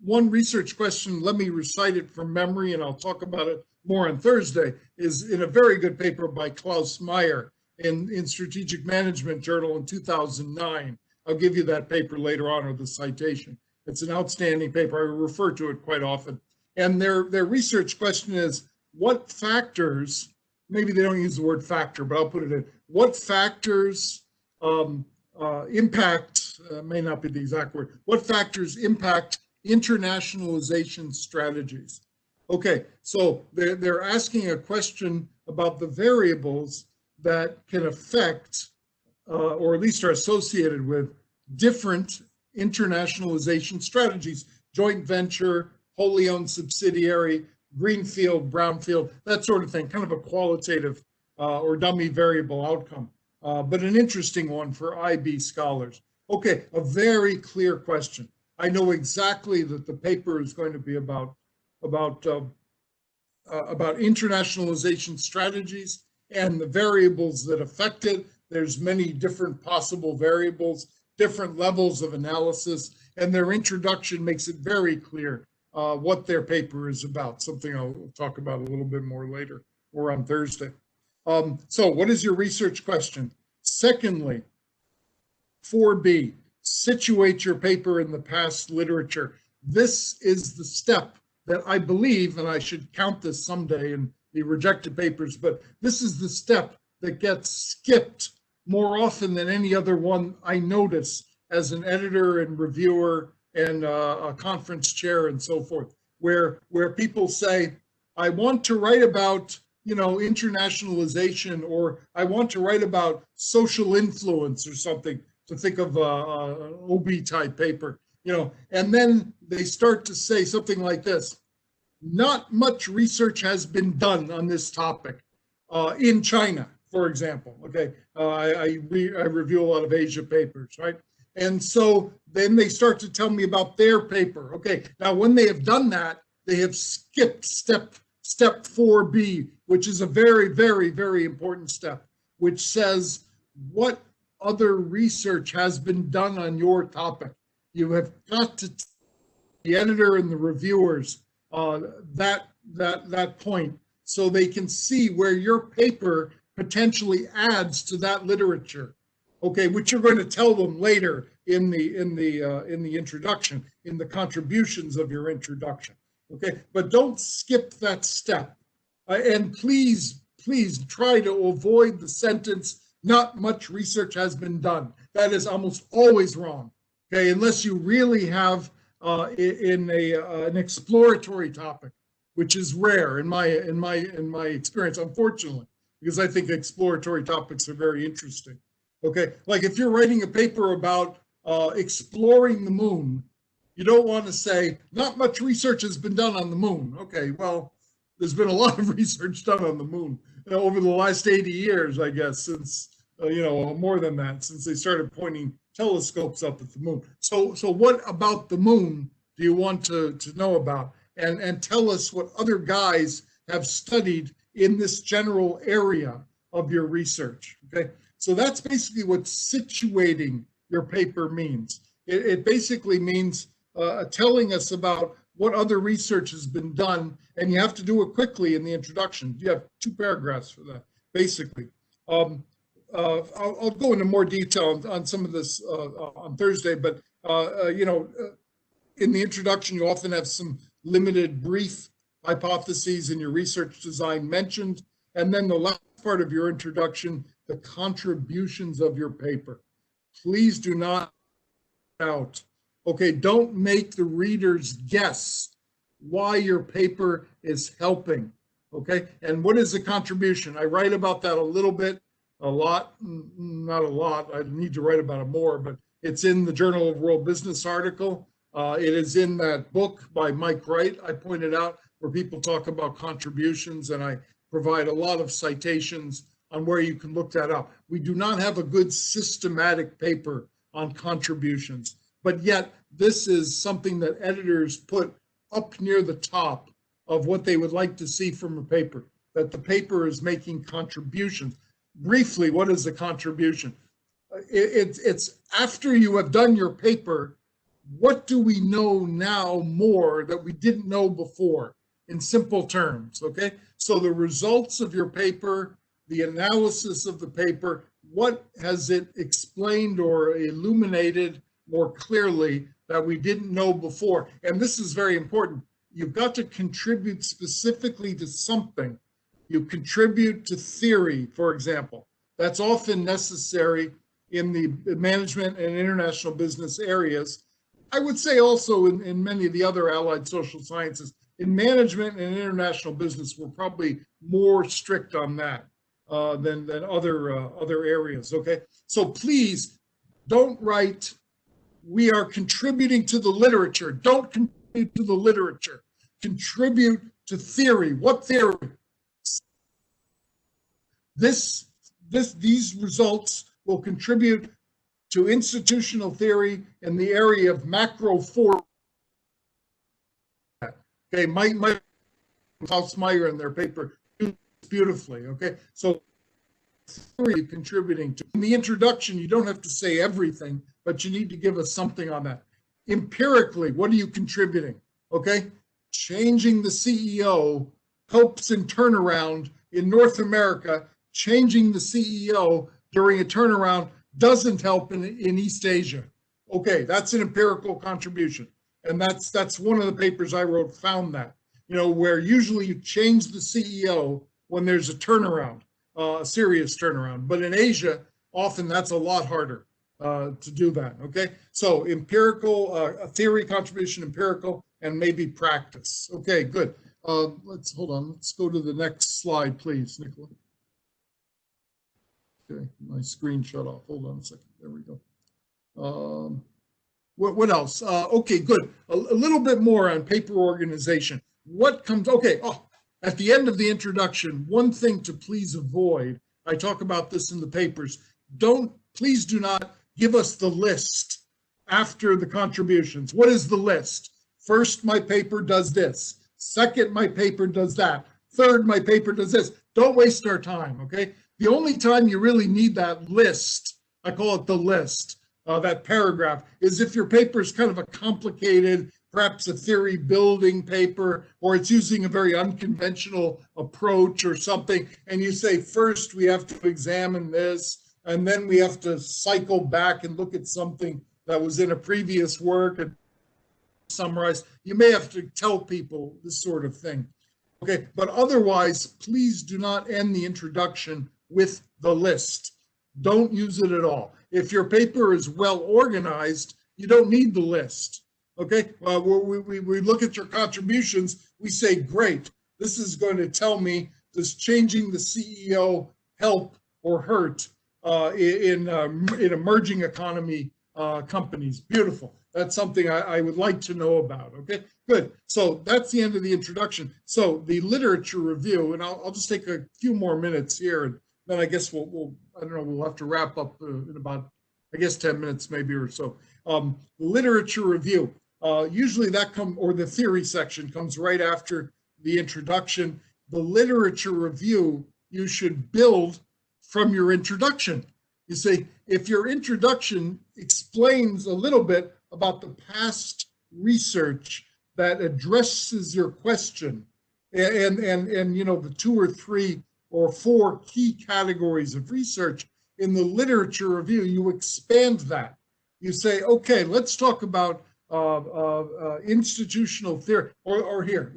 One research question, let me recite it from memory, and I'll talk about it more on Thursday, is in a very good paper by Klaus Meyer in Strategic Management Journal in 2009. I'll give you that paper later on, or the citation. It's an outstanding paper. I refer to it quite often. And their research question is, what factors, maybe they don't use the word factor, but I'll put it in, what factors impact, may not be the exact word, what factors impact internationalization strategies? Okay, so they're asking a question about the variables that can affect, or at least are associated with, different internationalization strategies, joint venture, wholly owned subsidiary, greenfield, brownfield, that sort of thing, kind of a qualitative or dummy variable outcome, but an interesting one for IB scholars. Okay, a very clear question. I know exactly that the paper is going to be about internationalization strategies and the variables that affect it. There's many different possible variables, different levels of analysis, and their introduction makes it very clear what their paper is about, something I'll talk about a little bit more later or on Thursday. So what is your research question? Secondly, 4B, situate your paper in the past literature. This is the step that I believe, and I should count this someday in the rejected papers, but this is the step that gets skipped more often than any other one I notice as an editor and reviewer and a conference chair and so forth, where people say, I want to write about, you know, internationalization, or I want to write about social influence or something, to think of an OB type paper, you know, and then they start to say something like this. not much research has been done on this topic in China, for example. Okay, I review a lot of Asia papers, right? And so then they start to tell me about their paper. Okay, now when they have done that, they have skipped step 4B, which is a very, very, very important step, which says what other research has been done on your topic. You have got to tell the editor and the reviewers that point, so they can see where your paper potentially adds to that literature. Okay, which you're going to tell them later in the introduction, in the contributions of your introduction. Okay, but don't skip that step, and please try to avoid the sentence "not much research has been done." That is almost always wrong. Okay, unless you really have an exploratory topic, which is rare in my experience, unfortunately, because I think exploratory topics are very interesting. Okay, like if you're writing a paper about exploring the moon, you don't want to say not much research has been done on the moon. Okay, well, there's been a lot of research done on the moon over the last 80 years, I guess, since more than that, since they started pointing telescopes up at the moon. So what about the moon do you want to know about? And tell us what other guys have studied in this general area of your research. Okay, so that's basically what situating your paper means. It basically means telling us about what other research has been done, and you have to do it quickly in the introduction. You have 2 paragraphs for that, basically. I'll go into more detail on some of this on Thursday, but in the introduction, you often have some limited brief hypotheses in your research design mentioned, and then the last part of your introduction, the contributions of your paper. Please do not out. Okay, don't make the readers guess why your paper is helping. Okay, and what is a contribution? I write about that a little bit, a lot, not a lot. I need to write about it more, but it's in the Journal of World Business article. It is in that book by Mike Wright, I pointed out, where people talk about contributions, and I provide a lot of citations on where you can look that up. We do not have a good systematic paper on contributions, but yet this is something that editors put up near the top of what they would like to see from a paper, that the paper is making contributions. Briefly, what is a contribution? It's after you have done your paper, what do we know now more that we didn't know before, in simple terms, okay? So the results of your paper, the analysis of the paper, what has it explained or illuminated more clearly that we didn't know before? And this is very important. You've got to contribute specifically to something. You contribute to theory, for example. That's often necessary in the management and international business areas. I would say also in many of the other allied social sciences. In management and international business, we're probably more strict on that than other areas, okay? So please don't write, we are contributing to the literature. Don't contribute to the literature. Contribute to theory. What theory? These results will contribute to institutional theory in the area of macro force. Okay, Mike Klaus Meyer in their paper beautifully. Okay, so theory contributing to. In the introduction, you don't have to say everything, but you need to give us something on that. Empirically, what are you contributing? Okay, changing the CEO helps in turnaround in North America. Changing the CEO during a turnaround doesn't help in East Asia. Okay, that's an empirical contribution. And that's one of the papers I wrote found that, where usually you change the CEO when there's a turnaround, a serious turnaround. But in Asia, often that's a lot harder to do that, okay? So empirical, theory contribution, empirical, and maybe practice. Okay, good. Let's go to the next slide, please, Nicola. Okay, my screen shut off. Hold on a second. There we go. What else? Okay, good. A little bit more on paper organization. what comes, okay, at the end of the introduction, one thing to please avoid, I talk about this in the papers, please do not give us the list after the contributions. What is the list? First, my paper does this. Second, my paper does that. Third, my paper does this. Don't waste our time, okay? The only time you really need that list, I call it the list, that paragraph, is if your paper is kind of a complicated, perhaps a theory building paper, or it's using a very unconventional approach or something, and you say, first we have to examine this, and then we have to cycle back and look at something that was in a previous work and summarize. You may have to tell people this sort of thing. Okay, but otherwise, please do not end the introduction with the list. Don't use it at all. If your paper is well organized, you don't need the list. Okay, we look at your contributions, we say, great, this is going to tell me, does changing the CEO help or hurt in emerging economy companies? Beautiful. That's something I would like to know about. Okay, good. So that's the end of the introduction. So the literature review, and I'll just take a few more minutes here, and then I guess we'll I don't know, we'll have to wrap up in about, I guess, 10 minutes maybe or so. Literature review. Usually that or the theory section comes right after the introduction. The literature review you should build from your introduction. You say, if your introduction explains a little bit about the past research that addresses your question, and you know, the 2 or 3 or 4 key categories of research in the literature review, you expand that. You say, okay, let's talk about institutional theory, or here,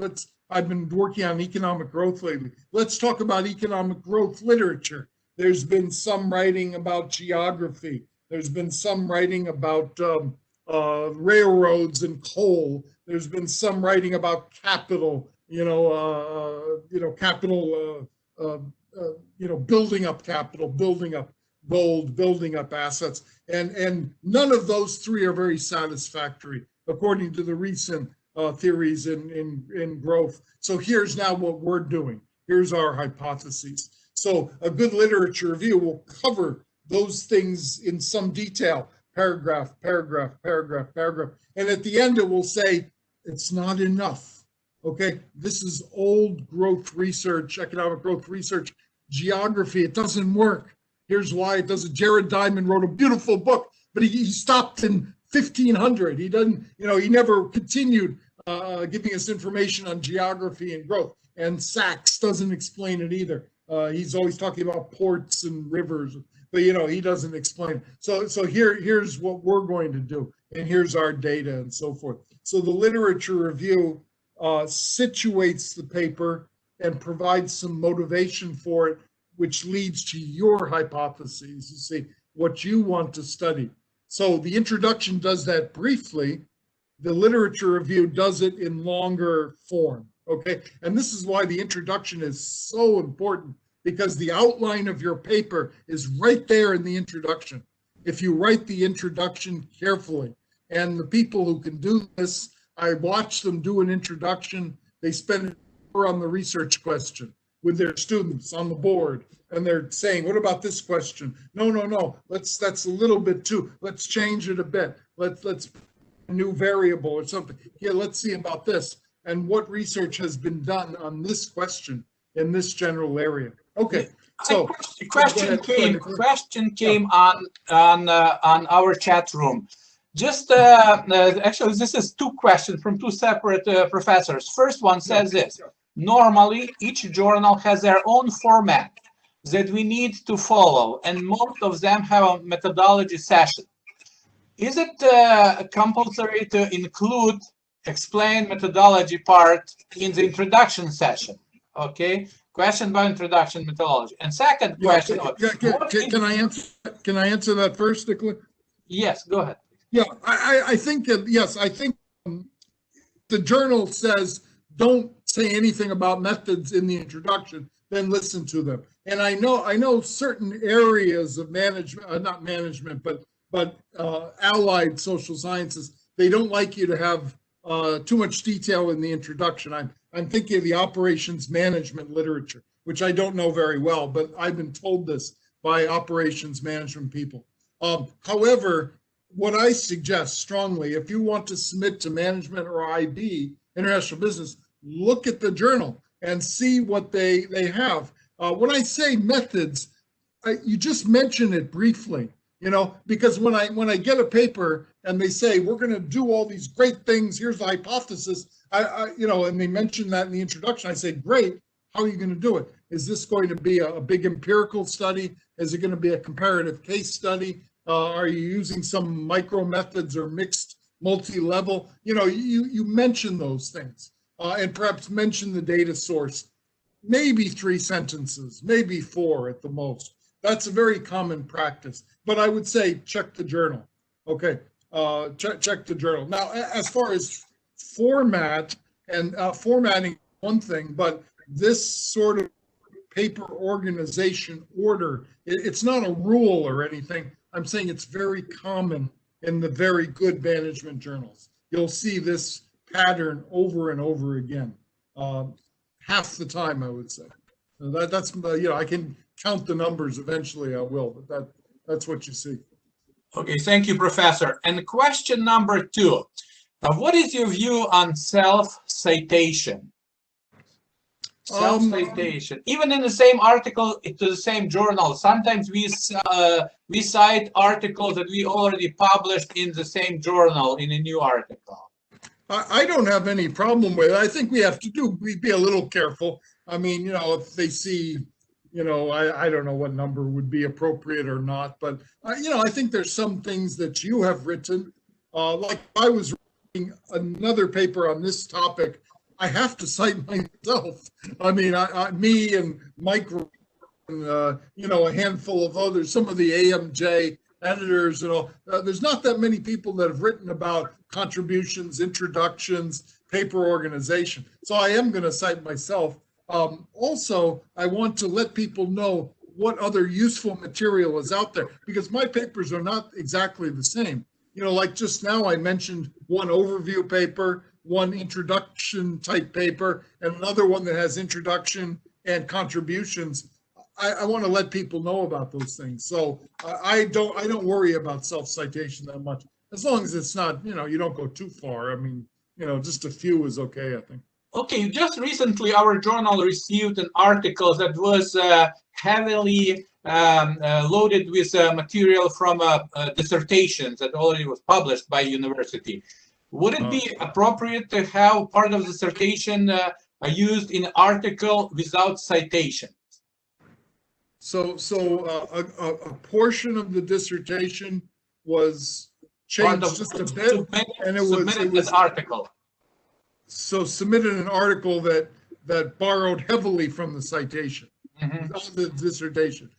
I've been working on economic growth lately. Let's talk about economic growth literature. There's been some writing about geography. There's been some writing about railroads and coal. There's been some writing about capital, capital, building up capital, building up gold, building up assets. And none of those 3 are very satisfactory, according to the recent theories in growth. So here's now what we're doing. Here's our hypotheses. So a good literature review will cover those things in some detail, paragraph, paragraph, paragraph, paragraph. And at the end, it will say, it's not enough. Okay, this is old growth research, economic growth research, geography. It doesn't work. Here's why it doesn't. Jared Diamond wrote a beautiful book, but he stopped in 1500. He doesn't, he never continued giving us information on geography and growth. And Sachs doesn't explain it either. He's always talking about ports and rivers, but he doesn't explain. So here's what we're going to do, and here's our data and so forth. So the literature review situates the paper and provides some motivation for it, which leads to your hypotheses. You see what you want to study. So the introduction does that briefly. The literature review does it in longer form. Okay, and this is why the introduction is so important, because the outline of your paper is right there in the introduction. If you write the introduction carefully, and the people who can do this, I watch them do an introduction. They spend an hour on the research question with their students on the board, and they're saying, what about this question? No, that's a little bit too, let's change it a bit. Let's a new variable or something. Yeah, let's see about this. And what research has been done on this question in this general area. Okay, so question came on our chat room. Just actually, this is 2 questions from 2 separate professors. First one says this: normally each journal has their own format that we need to follow, and most of them have a methodology session. Is it compulsory to include explain methodology part in the introduction session? Okay, question about introduction methodology. And second question, can I answer that first, Nicola? Yes, go ahead. Yeah, I think yes, I think the journal says don't say anything about methods in the introduction, then listen to them. And I know certain areas of management, not management, but allied social sciences, they don't like you to have too much detail in the introduction. I'm thinking of the operations management literature, which I don't know very well, but I've been told this by operations management people. However, what I suggest strongly, if you want to submit to management or IB, international business, look at the journal and see what they have. When I say methods, you just mention it briefly, you know, because when I get a paper and they say we're going to do all these great things, here's the hypothesis, you know, and they mention that in the introduction, I say, great, how are you going to do it? Is this going to be a big empirical study? Is it going to be a comparative case study? Are you using some micro methods or mixed multi-level? You know, you mention those things and perhaps mention the data source, maybe 3 sentences, maybe 4 at the most. That's a very common practice, but I would say check the journal. Okay, check the journal. Now, as far as format and formatting, one thing, but this sort of paper organization order, it's not a rule or anything. I'm saying it's very common in the very good management journals. You'll see this pattern over and over again, half the time, I would say. That's you know, I can count the numbers eventually. I will, but that's what you see. Okay, thank you, Professor. And question number 2: what is your view on self-citation? Self-citation, even in the same article, to the same journal, sometimes we cite articles that we already published in the same journal in a new article. I don't have any problem with it. I think we have to be a little careful. I mean, you know, if they see, you know, I don't know what number would be appropriate or not, but you know, I think there's some things that you have written, like I was reading another paper on this topic. I have to cite myself. I mean, me and Mike, and, you know, a handful of others, some of the AMJ editors and all. There's not that many people that have written about contributions, introductions, paper organization. So I am going to cite myself. Also, I want to let people know what other useful material is out there, because my papers are not exactly the same. You know, like just now I mentioned one overview paper, one introduction type paper, and another one that has introduction and contributions. I want to let people know about those things. So I don't worry about self-citation that much, as long as it's not, you know, you don't go too far. I mean, you know, just a few is okay, I think. Okay, just recently our journal received an article that was heavily loaded with material from dissertations that already was published by university. Would it be appropriate to have part of the dissertation used in an article without citation? So a portion of the dissertation was changed just a bit, and it was an article. So submitted an article that borrowed heavily from the citation, the dissertation.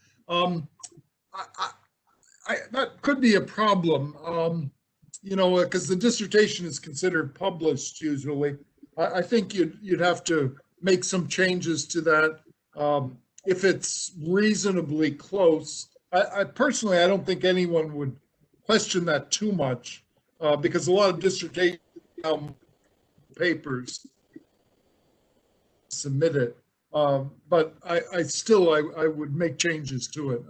That could be a problem, you know, because the dissertation is considered published usually. I think you'd have to make some changes to that. If it's reasonably close, I personally, I don't think anyone would question that too much, because a lot of dissertation papers submit it, but I still would make changes to it.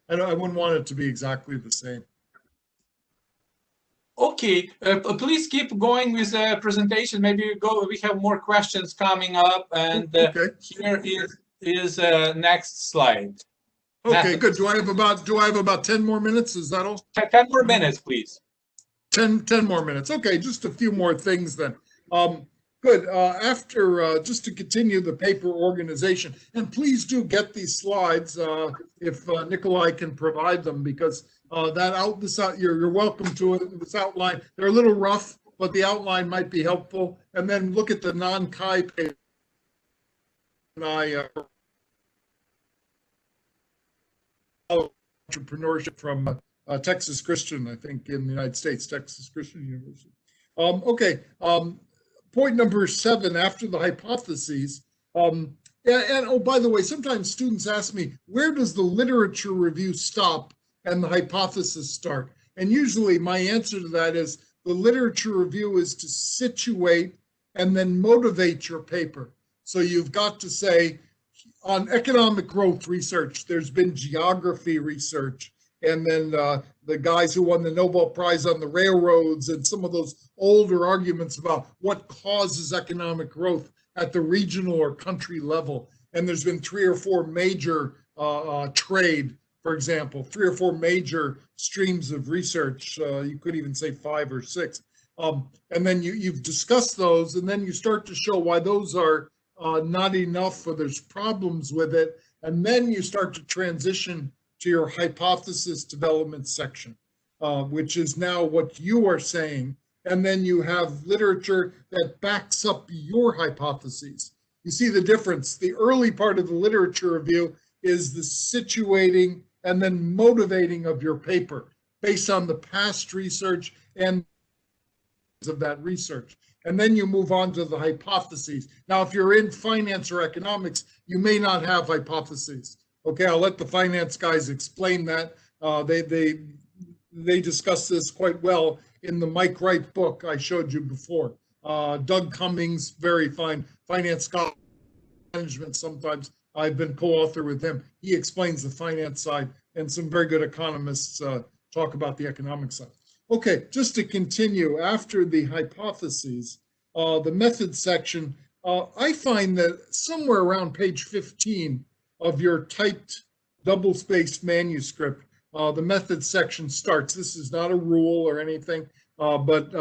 I wouldn't want it to be exactly the same. Okay, please keep going with the presentation. Maybe we have more questions coming up, and okay. Here is next slide. Okay, good. Do I have about 10 more minutes? Is that all? 10 more minutes, please. 10 more minutes. Okay, just a few more things then. Good. After, just to continue the paper organization, and please do get these slides if Nikolai can provide them, because you're welcome to it. This outline, they're a little rough, but the outline might be helpful. And then look at the non-Chi paper. Entrepreneurship from Texas Christian, I think, in the United States, Texas Christian University. Okay. Point number 7, after the hypotheses. And oh, by the way, sometimes students ask me, where does the literature review stop and the hypothesis start? And usually my answer to that is the literature review is to situate and then motivate your paper. So you've got to say, on economic growth research, there's been geography research, and then the guys who won the Nobel Prize on the railroads and some of those older arguments about what causes economic growth at the regional or country level. And there's been 3 or 4 major trade, for example, 3 or 4 major streams of research. You could even say 5 or 6. And then you've discussed those, and then you start to show why those are not enough, or there's problems with it. And then you start to transition to your hypothesis development section, which is now what you are saying. And then you have literature that backs up your hypotheses. You see the difference. The early part of the literature review is the situating and then motivating of your paper based on the past research and of that research. And then you move on to the hypotheses. Now, if you're in finance or economics, you may not have hypotheses. Okay, I'll let the finance guys explain that. They discuss this quite well in the Mike Wright book I showed you before. Doug Cummings, very fine finance scholar, management sometimes. I've been co-author with him. He explains the finance side, and some very good economists talk about the economic side. Okay, just to continue, after the hypotheses, the method section, I find that somewhere around page 15 of your typed double-spaced manuscript, the method section starts. This is not a rule or anything, but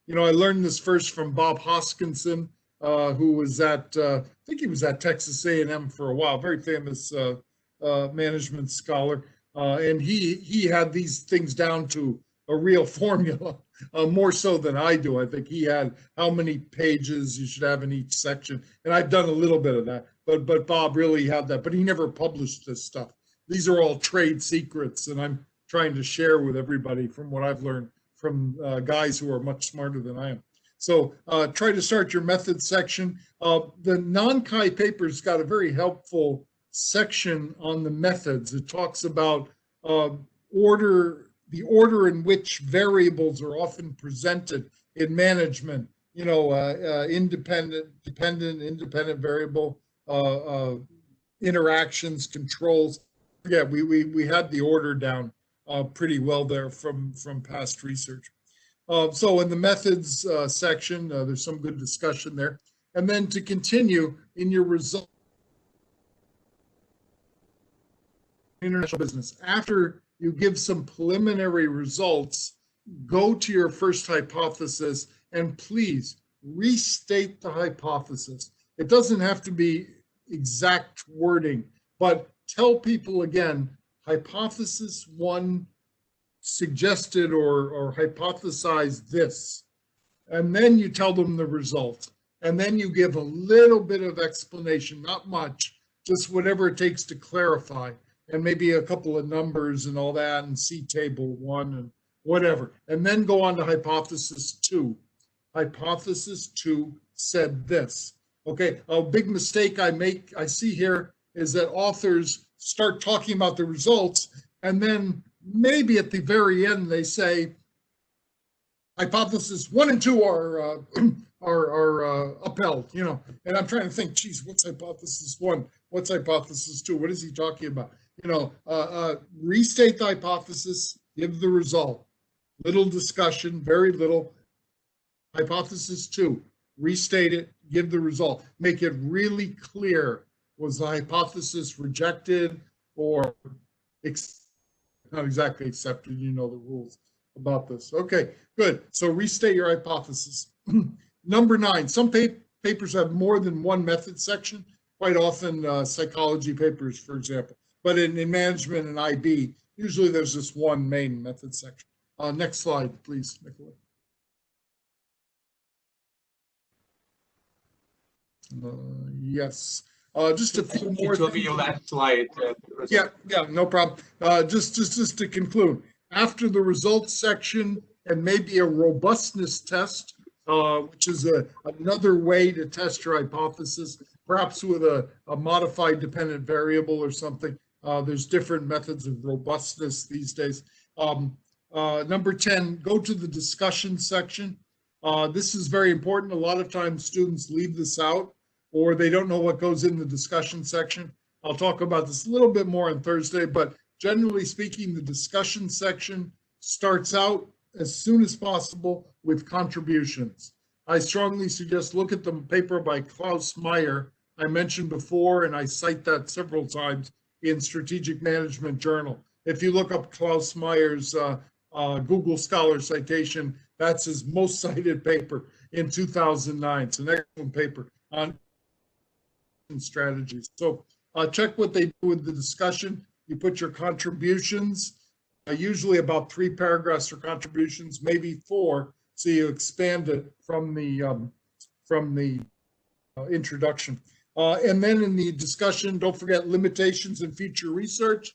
you know, I learned this first from Bob Hoskinson, who was at, I think he was at Texas A&M for a while, very famous management scholar, and he had these things down to a real formula, more so than I do. I think he had how many pages you should have in each section, and I've done a little bit of that, but Bob really had that, but he never published this stuff. These are all trade secrets, and I'm trying to share with everybody from what I've learned from guys who are much smarter than I am. So try to start your method section. The non-Chi paper's got a very helpful section on the methods. It talks about the order in which variables are often presented in management, you know, independent variable, interactions, controls. Yeah, we had the order down pretty well there from past research. So in the methods section, there's some good discussion there. And then to continue in your result, international business, after you give some preliminary results, go to your first hypothesis and please restate the hypothesis. It doesn't have to be exact wording, but tell people again, hypothesis 1 suggested or hypothesized this, and then you tell them the result, and then you give a little bit of explanation, not much, just whatever it takes to clarify, and maybe a couple of numbers and all that, and see table 1 and whatever, and then go on to hypothesis 2. Hypothesis 2 said this. Okay, a big mistake I see here is that authors start talking about the results, and then maybe at the very end they say hypothesis 1 and 2 are upheld, you know. And I'm trying to think, geez, what's hypothesis 1? What's hypothesis 2? What is he talking about? You know, restate the hypothesis, give the result. Little discussion, very little. Hypothesis 2, restate it, give the result. Make it really clear. Was the hypothesis rejected or not exactly accepted? You know the rules about this. Okay, good. So restate your hypothesis. Number 9, some papers have more than one method section, quite often psychology papers, for example. But in management and IB, usually there's this one main method section. Next slide, please, Nicola. Yes. Just a few more. It will be your last slide. Yeah, no problem. Just to conclude, after the results section and maybe a robustness test, which is another way to test your hypothesis, perhaps with a modified dependent variable or something. There's different methods of robustness these days. Number 10, go to the discussion section. This is very important. A lot of times students leave this out or they don't know what goes in the discussion section. I'll talk about this a little bit more on Thursday, but generally speaking, the discussion section starts out as soon as possible with contributions. I strongly suggest look at the paper by Klaus Meyer I mentioned before, and I cite that several times in Strategic Management Journal. If you look up Klaus Meyer's Google Scholar citation, that's his most cited paper in 2009. It's an excellent paper on strategies. So check what they do with the discussion. You put your contributions, usually about 3 paragraphs for contributions, maybe 4. So you expand it from the introduction. And then in the discussion, don't forget limitations and future research.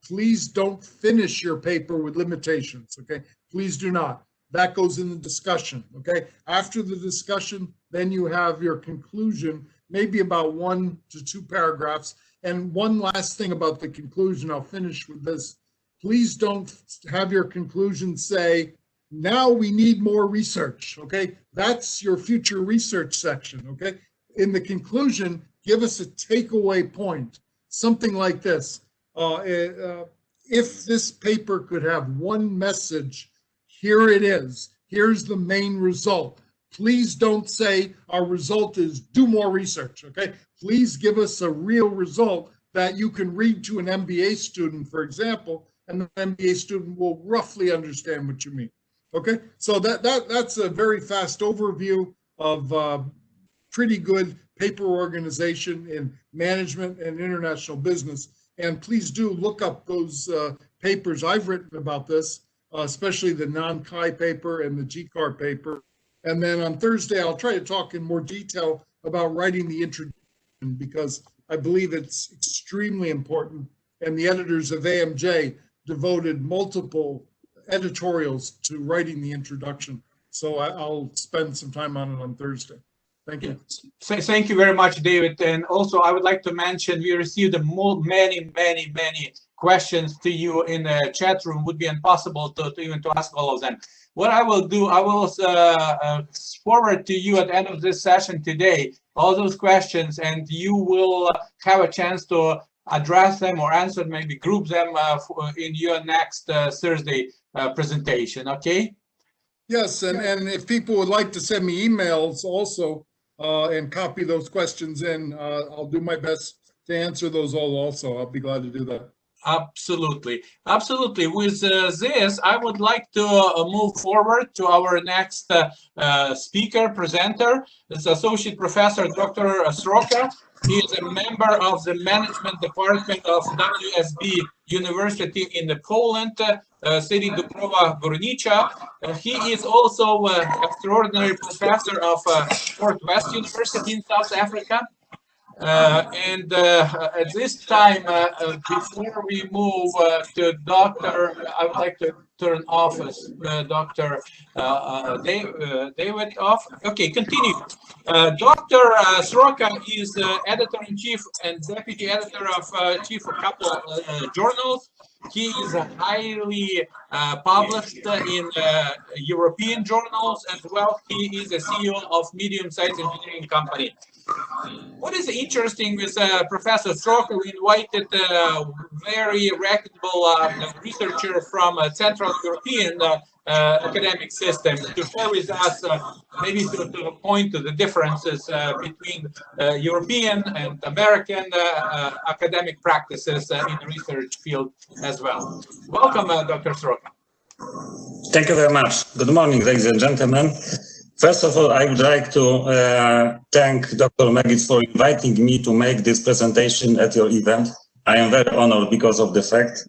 Please don't finish your paper with limitations, okay? Please do not. That goes in the discussion, okay? After the discussion, then you have your conclusion, maybe about 1 to 2 paragraphs. And one last thing about the conclusion, I'll finish with this. Please don't have your conclusion say, now we need more research, okay? That's your future research section, okay? In the conclusion, give us a takeaway point, something like this. If this paper could have one message, here it is. Here's the main result. Please don't say our result is do more research, okay? Please give us a real result that you can read to an MBA student, for example, and the MBA student will roughly understand what you mean, okay? So that's a very fast overview of pretty good paper organization in management and international business. And please do look up those papers I've written about this, especially the non-Chi paper and the JEECAR paper. And then on Thursday, I'll try to talk in more detail about writing the introduction because I believe it's extremely important. And the editors of AMJ devoted multiple editorials to writing the introduction. So I'll spend some time on it on Thursday. Thank you. Thank you very much, David. And also, I would like to mention we received many questions to you in the chat room. Would be impossible to even to ask all of them. What I will do, I will forward to you at the end of this session today all those questions, and you will have a chance to address them or answer, maybe group them in your next Thursday presentation. Okay? Yes, and if people would like to send me emails also and copy those questions in, I'll do my best to answer those all also. I'll be glad to do that. Absolutely. Absolutely. With this, I would like to move forward to our next speaker, presenter. It's Associate Professor Dr. Sroka. He is a member of the Management Department of WSB University in Poland, city Dubrowa Górnicza. He is also an extraordinary professor of Webster University in South Africa. At this time, before we move to Dr. I would like to turn off Dr. David off. Okay, continue. Dr. Sroka is editor-in-chief and deputy editor of chief of a couple journals. He is highly published in European journals as well. He is a CEO of medium-sized engineering company. What is interesting with Professor Sroka, we invited a very reputable researcher from Central European academic system to share with us, maybe to point to the differences between European and American academic practices in the research field as well. Welcome, Dr. Sroka. Thank you very much. Good morning, ladies and gentlemen. First of all, I would like to thank Dr. Megitz for inviting me to make this presentation at your event. I am very honored because of the fact.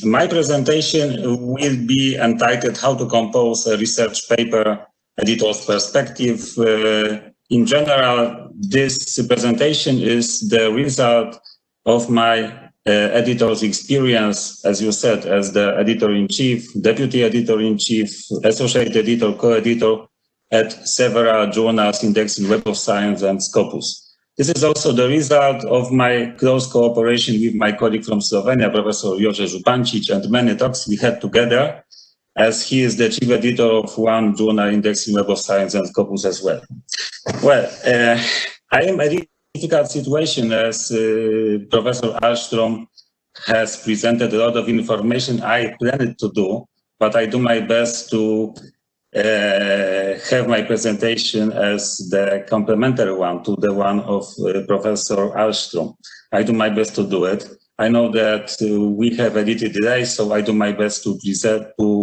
My presentation will be entitled How to Compose a Research Paper, Editor's Perspective. In general, this presentation is the result of my editor's experience, as you said, as the editor-in-chief, deputy editor-in-chief, associate editor, co-editor at several journals indexing Web of Science and Scopus. This is also the result of my close cooperation with my colleague from Slovenia, Professor Jože Župančić, and many talks we had together. as he is the chief editor of one journal indexing Web of Science and Scopus as well. Well, I am in a difficult situation as Professor Ahlström has presented a lot of information I planned to do, but I do my best to have my presentation as the complementary one to the one of Professor Ahlström. I do my best to do it. I know that we have a little delay, so I do my best to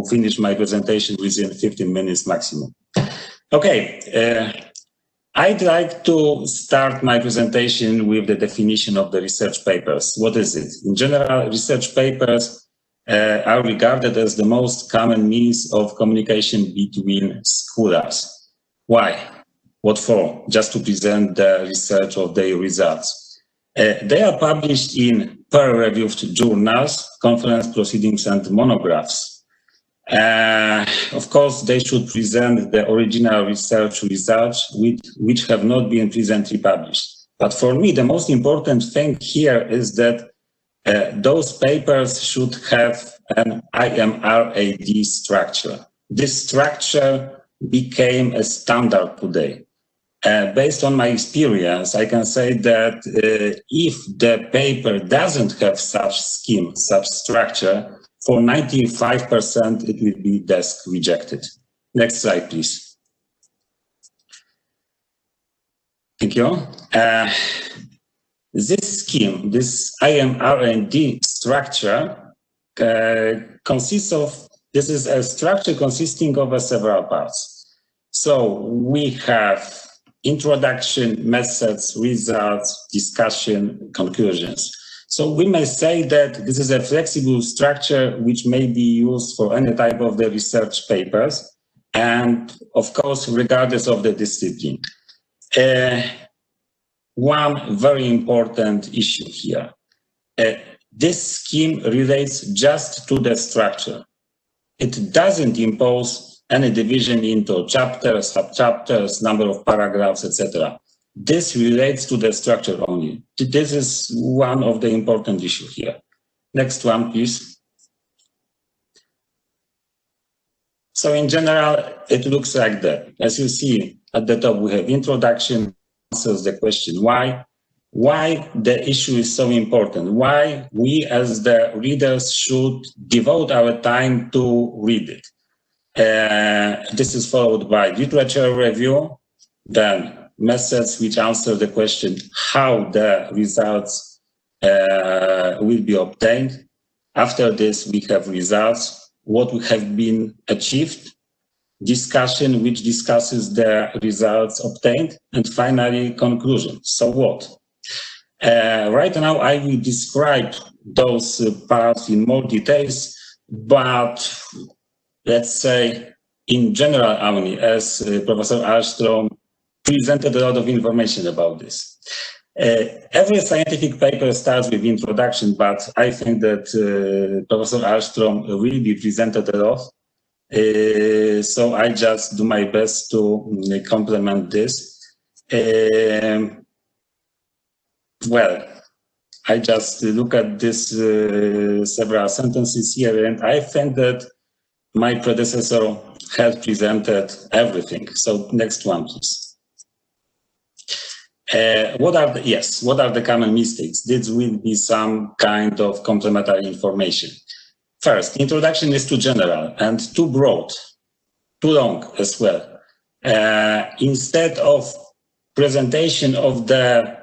finish my presentation within 15 minutes maximum. Okay, I'd like to start my presentation with the definition of the research papers. What is it? In general, research papers are regarded as the most common means of communication between scholars. Why? What for? Just to present the research of their results. They are published in peer-reviewed journals, conference proceedings, and monographs. Of course, they should present the original research results which have not been presently published. But for me, the most important thing here is that those papers should have an IMRAD structure. This structure became a standard today. Based on my experience, I can say that if the paper doesn't have such scheme, such structure, for 95% it will be desk rejected. Next slide, please. Thank you. This scheme, this IMRAD structure, consists of, this is a structure consisting of several parts. So we have introduction, methods, results, discussion, conclusions. So we may say that this is a flexible structure which may be used for any type of the research papers, and of course, regardless of the discipline. One very important issue here. This scheme relates just to the structure. It doesn't impose any division into chapters, sub-chapters, number of paragraphs, etc. This relates to the structure only. This is one of the important issues here. Next one, please. So in general, it looks like that. As you see at the top, we have introduction, answers the question why the issue is so important, why we as the readers should devote our time to read it. This is followed by literature review, then methods which answer the question how the results will be obtained. After this, we have results, what have been achieved, discussion which discusses the results obtained, and finally conclusion. So what? Right now, I will describe those parts in more details, but let's say in general only, as Professor Ahlström presented a lot of information about this. Every scientific paper starts with introduction, but I think that Professor Ahlström will be presented a lot. So I just do my best to complement this. Well, I just look at this several sentences here, and I think that my predecessor had presented everything. So next one, please. What are the common mistakes? This will be some kind of complementary information. First, introduction is too general and too broad, too long as well. Instead of presentation of the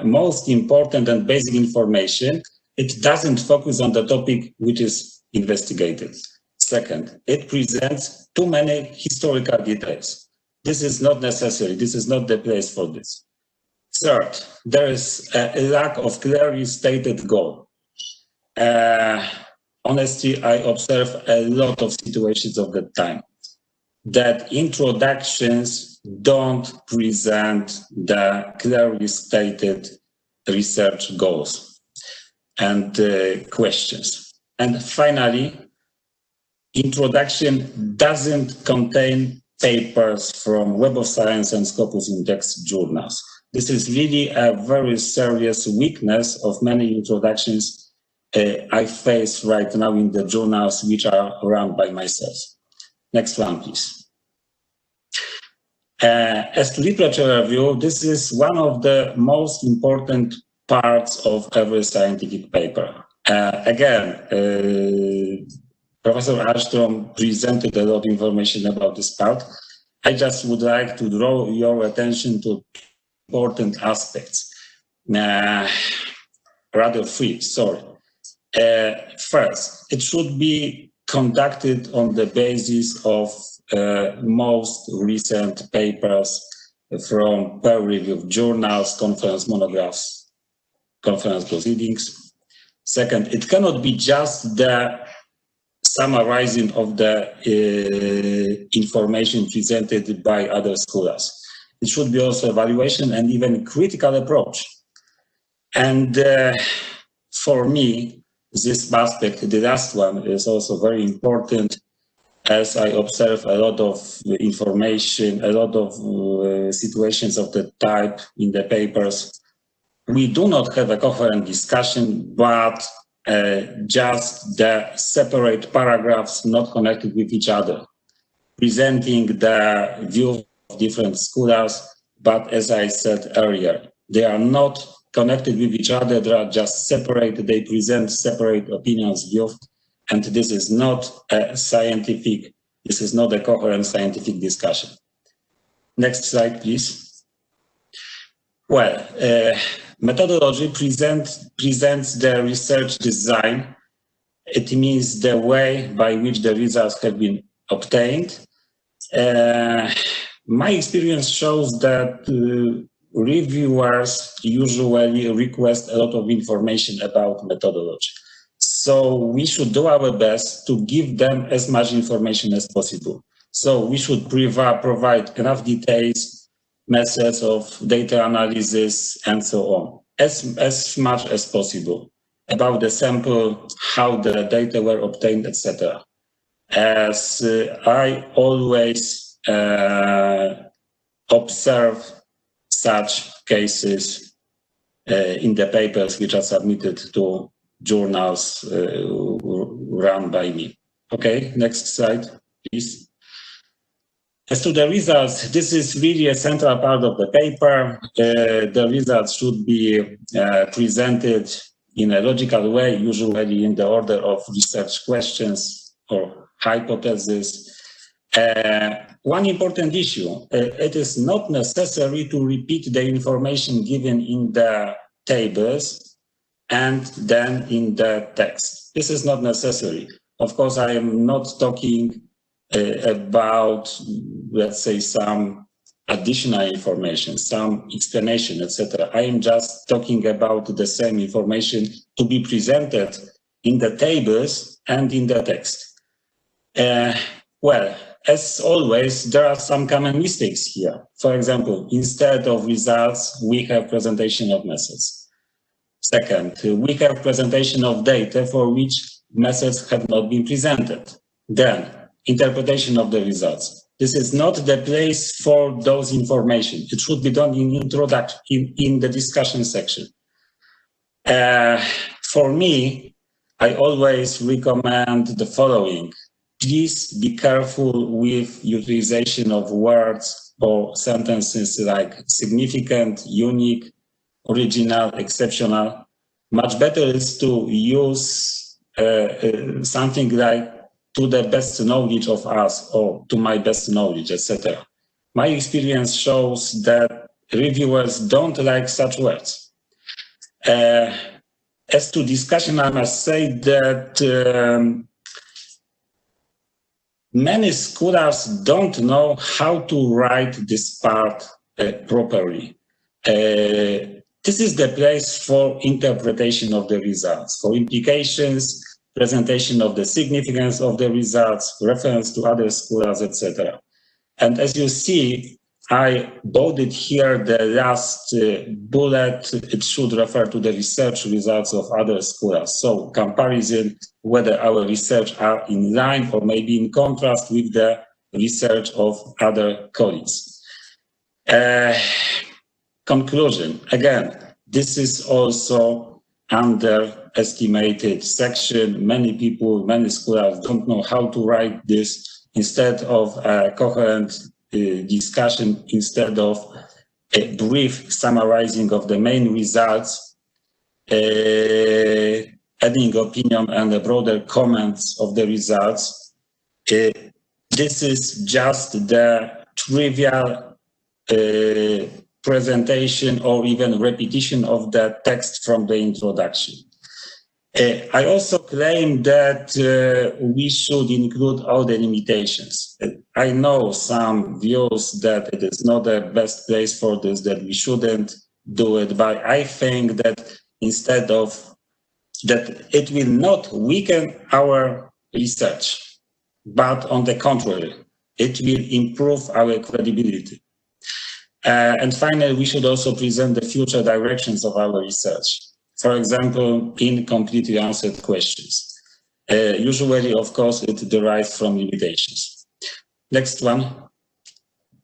most important and basic information, it doesn't focus on the topic which is investigated. Second, it presents too many historical details. This is not necessary. This is not the place for this. Third, there is a lack of clearly stated goal. Honestly, I observe a lot of situations of that time that introductions don't present the clearly stated research goals and questions. And finally, introduction doesn't contain papers from Web of Science and Scopus Index journals. This is really a very serious weakness of many introductions I face right now in the journals which are run by myself. Next one, please. As to literature review, this is one of the most important parts of every scientific paper. Again, Professor Armstrong presented a lot of information about this part. I just would like to draw your attention to important aspects. Rather three, sorry. First, it should be conducted on the basis of most recent papers from peer-reviewed journals, conference monographs, conference proceedings. Second, it cannot be just the summarizing of the information presented by other scholars. It should be also evaluation and even critical approach. And for me, this aspect, the last one, is also very important, as I observe a lot of information, a lot of situations of the type in the papers. We do not have a coherent discussion, but just the separate paragraphs not connected with each other, presenting the view of different scholars, but as I said earlier, they are not connected with each other, they are just separate, they present separate opinions, views, and this is not a scientific, this is not a coherent scientific discussion. Next slide, please. Well, methodology presents the research design. It means the way by which the results have been obtained. My experience shows that reviewers usually request a lot of information about methodology. So we should do our best to give them as much information as possible. So we should provide enough details, methods of data analysis, and so on, as much as possible about the sample, how the data were obtained, etc. As I always observe such cases in the papers which are submitted to journals run by me. Okay, next slide, please. As to the results, this is really a central part of the paper. The results should be presented in a logical way, usually in the order of research questions or hypotheses. One important issue, it is not necessary to repeat the information given in the tables and then in the text. This is not necessary. Of course, I am not talking about, let's say, some additional information, some explanation, etc. I am just talking about the same information to be presented in the tables and in the text. Well, as always, there are some common mistakes here. For example, instead of results, we have presentation of methods. Second, we have presentation of data for which methods have not been presented. Then, interpretation of the results. This is not the place for those information. It should be done in introduction, in the discussion section. For me, I always recommend the following. Please be careful with utilization of words or sentences like significant, unique, original, exceptional. Much better is to use something like to the best knowledge of us or to my best knowledge, etc. My experience shows that reviewers don't like such words. As to discussion, I must say that many scholars don't know how to write this part properly. This is the place for interpretation of the results, for implications, presentation of the significance of the results, reference to other scholars, etc. And as you see, I bolded here the last bullet. It should refer to the research results of other scholars. So comparison, whether our research are in line or maybe in contrast with the research of other colleagues. Conclusion, again, this is also underestimated section. Many people, many scholars don't know how to write this. Instead of a coherent discussion, instead of a brief summarizing of the main results, adding opinion and a broader comments of the results, this is just the trivial presentation or even repetition of the text from the introduction. I also claim that we should include all the limitations. I know some views that it is not the best place for this, that we shouldn't do it, but I think that instead of that, it will not weaken our research, but on the contrary, it will improve our credibility. And finally, we should also present the future directions of our research. For example, incompletely answered questions. Usually, of course, it derives from limitations. Next one.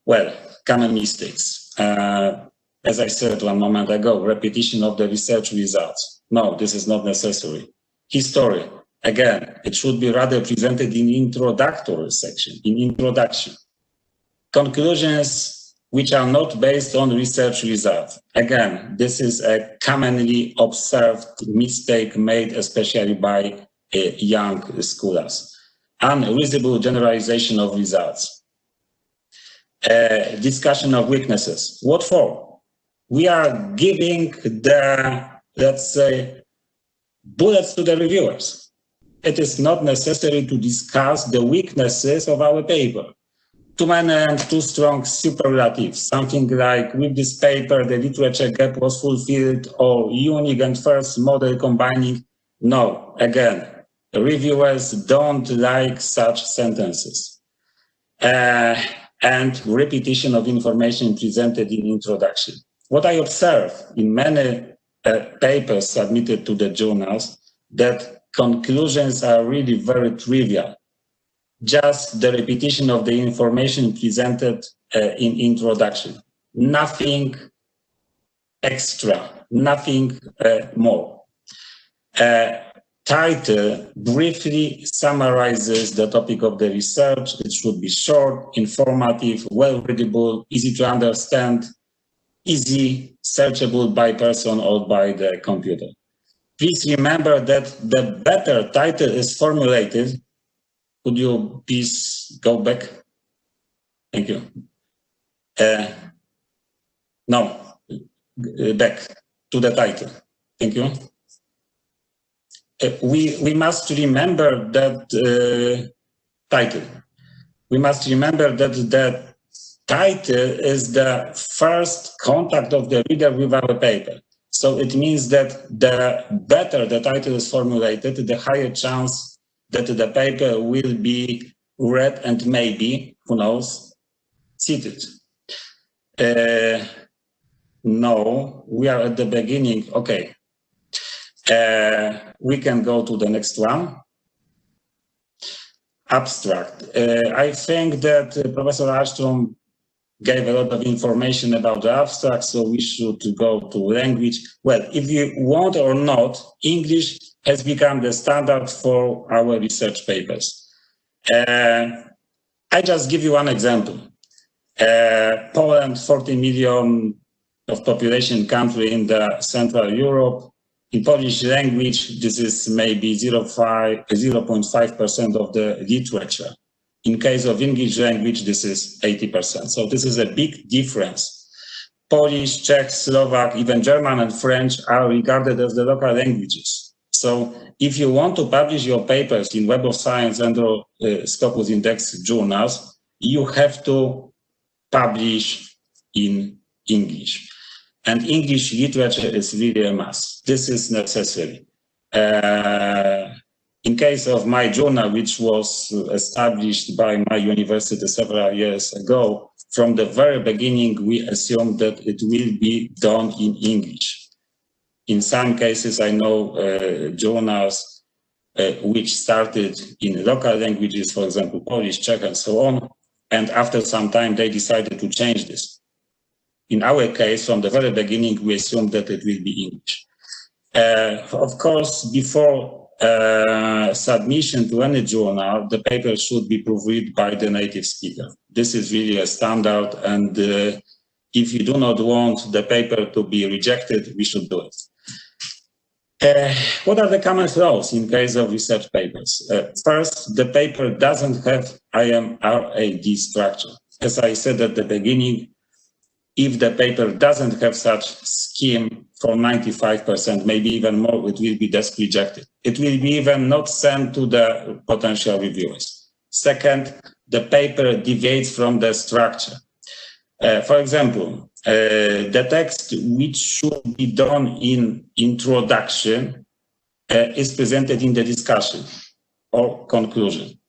Well, common mistakes. As I said one moment ago, repetition of the research results. No, this is not necessary. History. Again, it should be rather presented in introductory section, in introduction. Conclusions which are not based on research results. Again, this is a commonly observed mistake made especially by young scholars. Unreasonable generalization of results. Discussion of weaknesses. What for? We are giving the, let's say, bullets to the reviewers. It is not necessary to discuss the weaknesses of our paper. Too many and too strong superlatives, something like, with this paper, the literature gap was fulfilled, or unique and first model combining. No, again, reviewers don't like such sentences. And repetition of information presented in introduction. What I observe in many papers submitted to the journals, that conclusions are really very trivial. Just the repetition of the information presented in introduction. Nothing extra, nothing more. Title briefly summarizes the topic of the research. It should be short, informative, well-readable, easy to understand, easy searchable by person or by the computer. Please remember that the better title is formulated. Could you please go back? Thank you. No, back to the title. Thank you. We must remember that title. We must remember that the title is the first contact of the reader with our paper. So it means that the better the title is formulated, the higher chance that the paper will be read and maybe, who knows, cited. No, we are at the beginning. Okay. We can go to the next one. Abstract. I think that Professor Armstrong gave a lot of information about the abstract, so we should go to language. Well, if you want or not, English has become the standard for our research papers. I just give you one example. Poland, 40 million of population country in the Central Europe. In Polish language, this is maybe 0.5% of the literature. In case of English language, this is 80%. So this is a big difference. Polish, Czech, Slovak, even German and French are regarded as the local languages. So if you want to publish your papers in Web of Science and Scopus Index journals, you have to publish in English. And English literature is really a must. This is necessary. In case of my journal, which was established by my university several years ago, from the very beginning, we assumed that it will be done in English. In some cases, I know journals which started in local languages, for example, Polish, Czech, and so on. And after some time, they decided to change this. In our case, from the very beginning, we assumed that it will be English. Of course, before submission to any journal, the paper should be proofread by the native speaker. This is really a standard, and if you do not want the paper to be rejected, we should do it. What are the common flaws in case of research papers? First, the paper doesn't have IMRAD structure. As I said at the beginning, if the paper doesn't have such scheme for 95%, maybe even more, it will be just rejected. It will be even not sent to the potential reviewers. Second, the paper deviates from the structure. For example, the text which should be done in introduction is presented in the discussion or conclusion.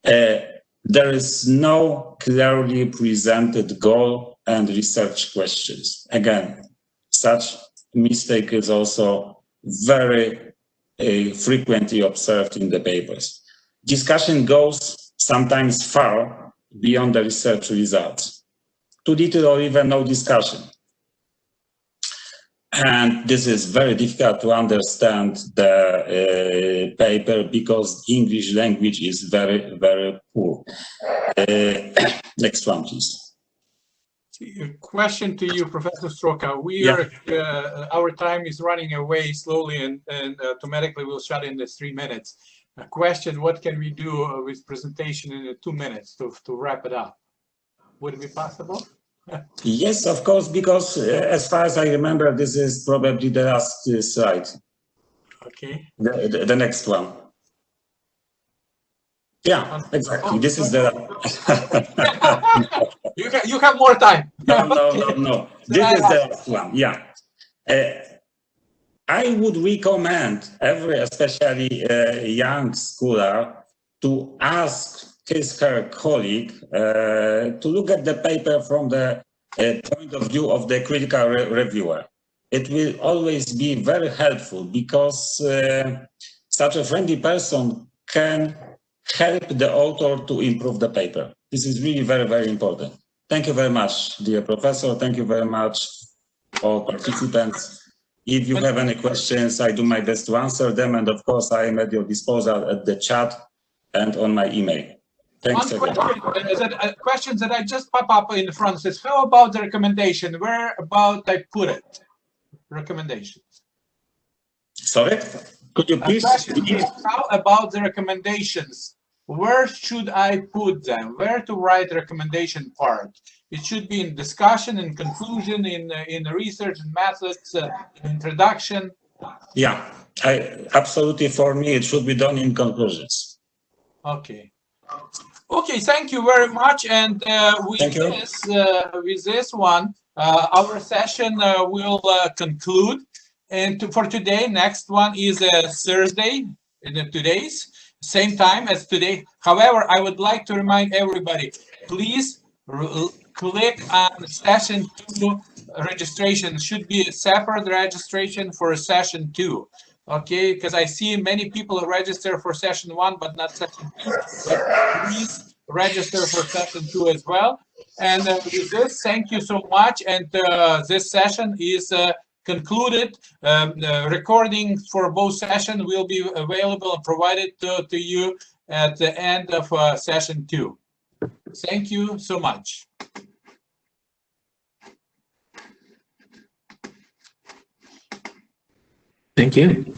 There is no clearly presented goal and research questions. Again, such mistake is also very frequently observed in the papers. Discussion goes sometimes far beyond the research results. Too little or even no discussion. And this is very difficult to understand the paper because English language is very, very poor. Next one, please. Question to you, Professor Stroka. Our time is running away slowly, and automatically we'll shut in the 3 minutes. A question: what can we do with presentation in 2 minutes to wrap it up? Would it be possible? Yes, of course, because as far as I remember, this is probably the last slide. Okay. The next one. Yeah, exactly. This is the. you have more time. No. This is the last one. Yeah. I would recommend especially young scholar, to ask her colleague to look at the paper from the point of view of the critical reviewer. It will always be very helpful because such a friendly person can help the author to improve the paper. This is really very, very important. Thank you very much, dear professor. Thank you very much, all participants. If you have any questions, I do my best to answer them. And of course, I am at your disposal at the chat and on my email. Thanks. Questions that I just pop up in the front says, how about the recommendation? Where about I put it? Recommendations. Sorry? Could you please? How about the recommendations? Where should I put them? Where to write the recommendation part? It should be in discussion, in conclusion, in the research and methods, introduction. Yeah, absolutely. For me, it should be done in conclusions. Okay. Okay, thank you very much. And with this one, our session will conclude. And for today, next one is Thursday, today's same time as today. However, I would like to remind everybody, please click on session 2 registration. Should be a separate registration for session 2. Okay, because I see many people register for session 1, but not session 2. But please register for session 2 as well. And with this, thank you so much. And this session is concluded. Recording for both sessions will be available and provided to you at the end of session 2. Thank you so much. Thank you.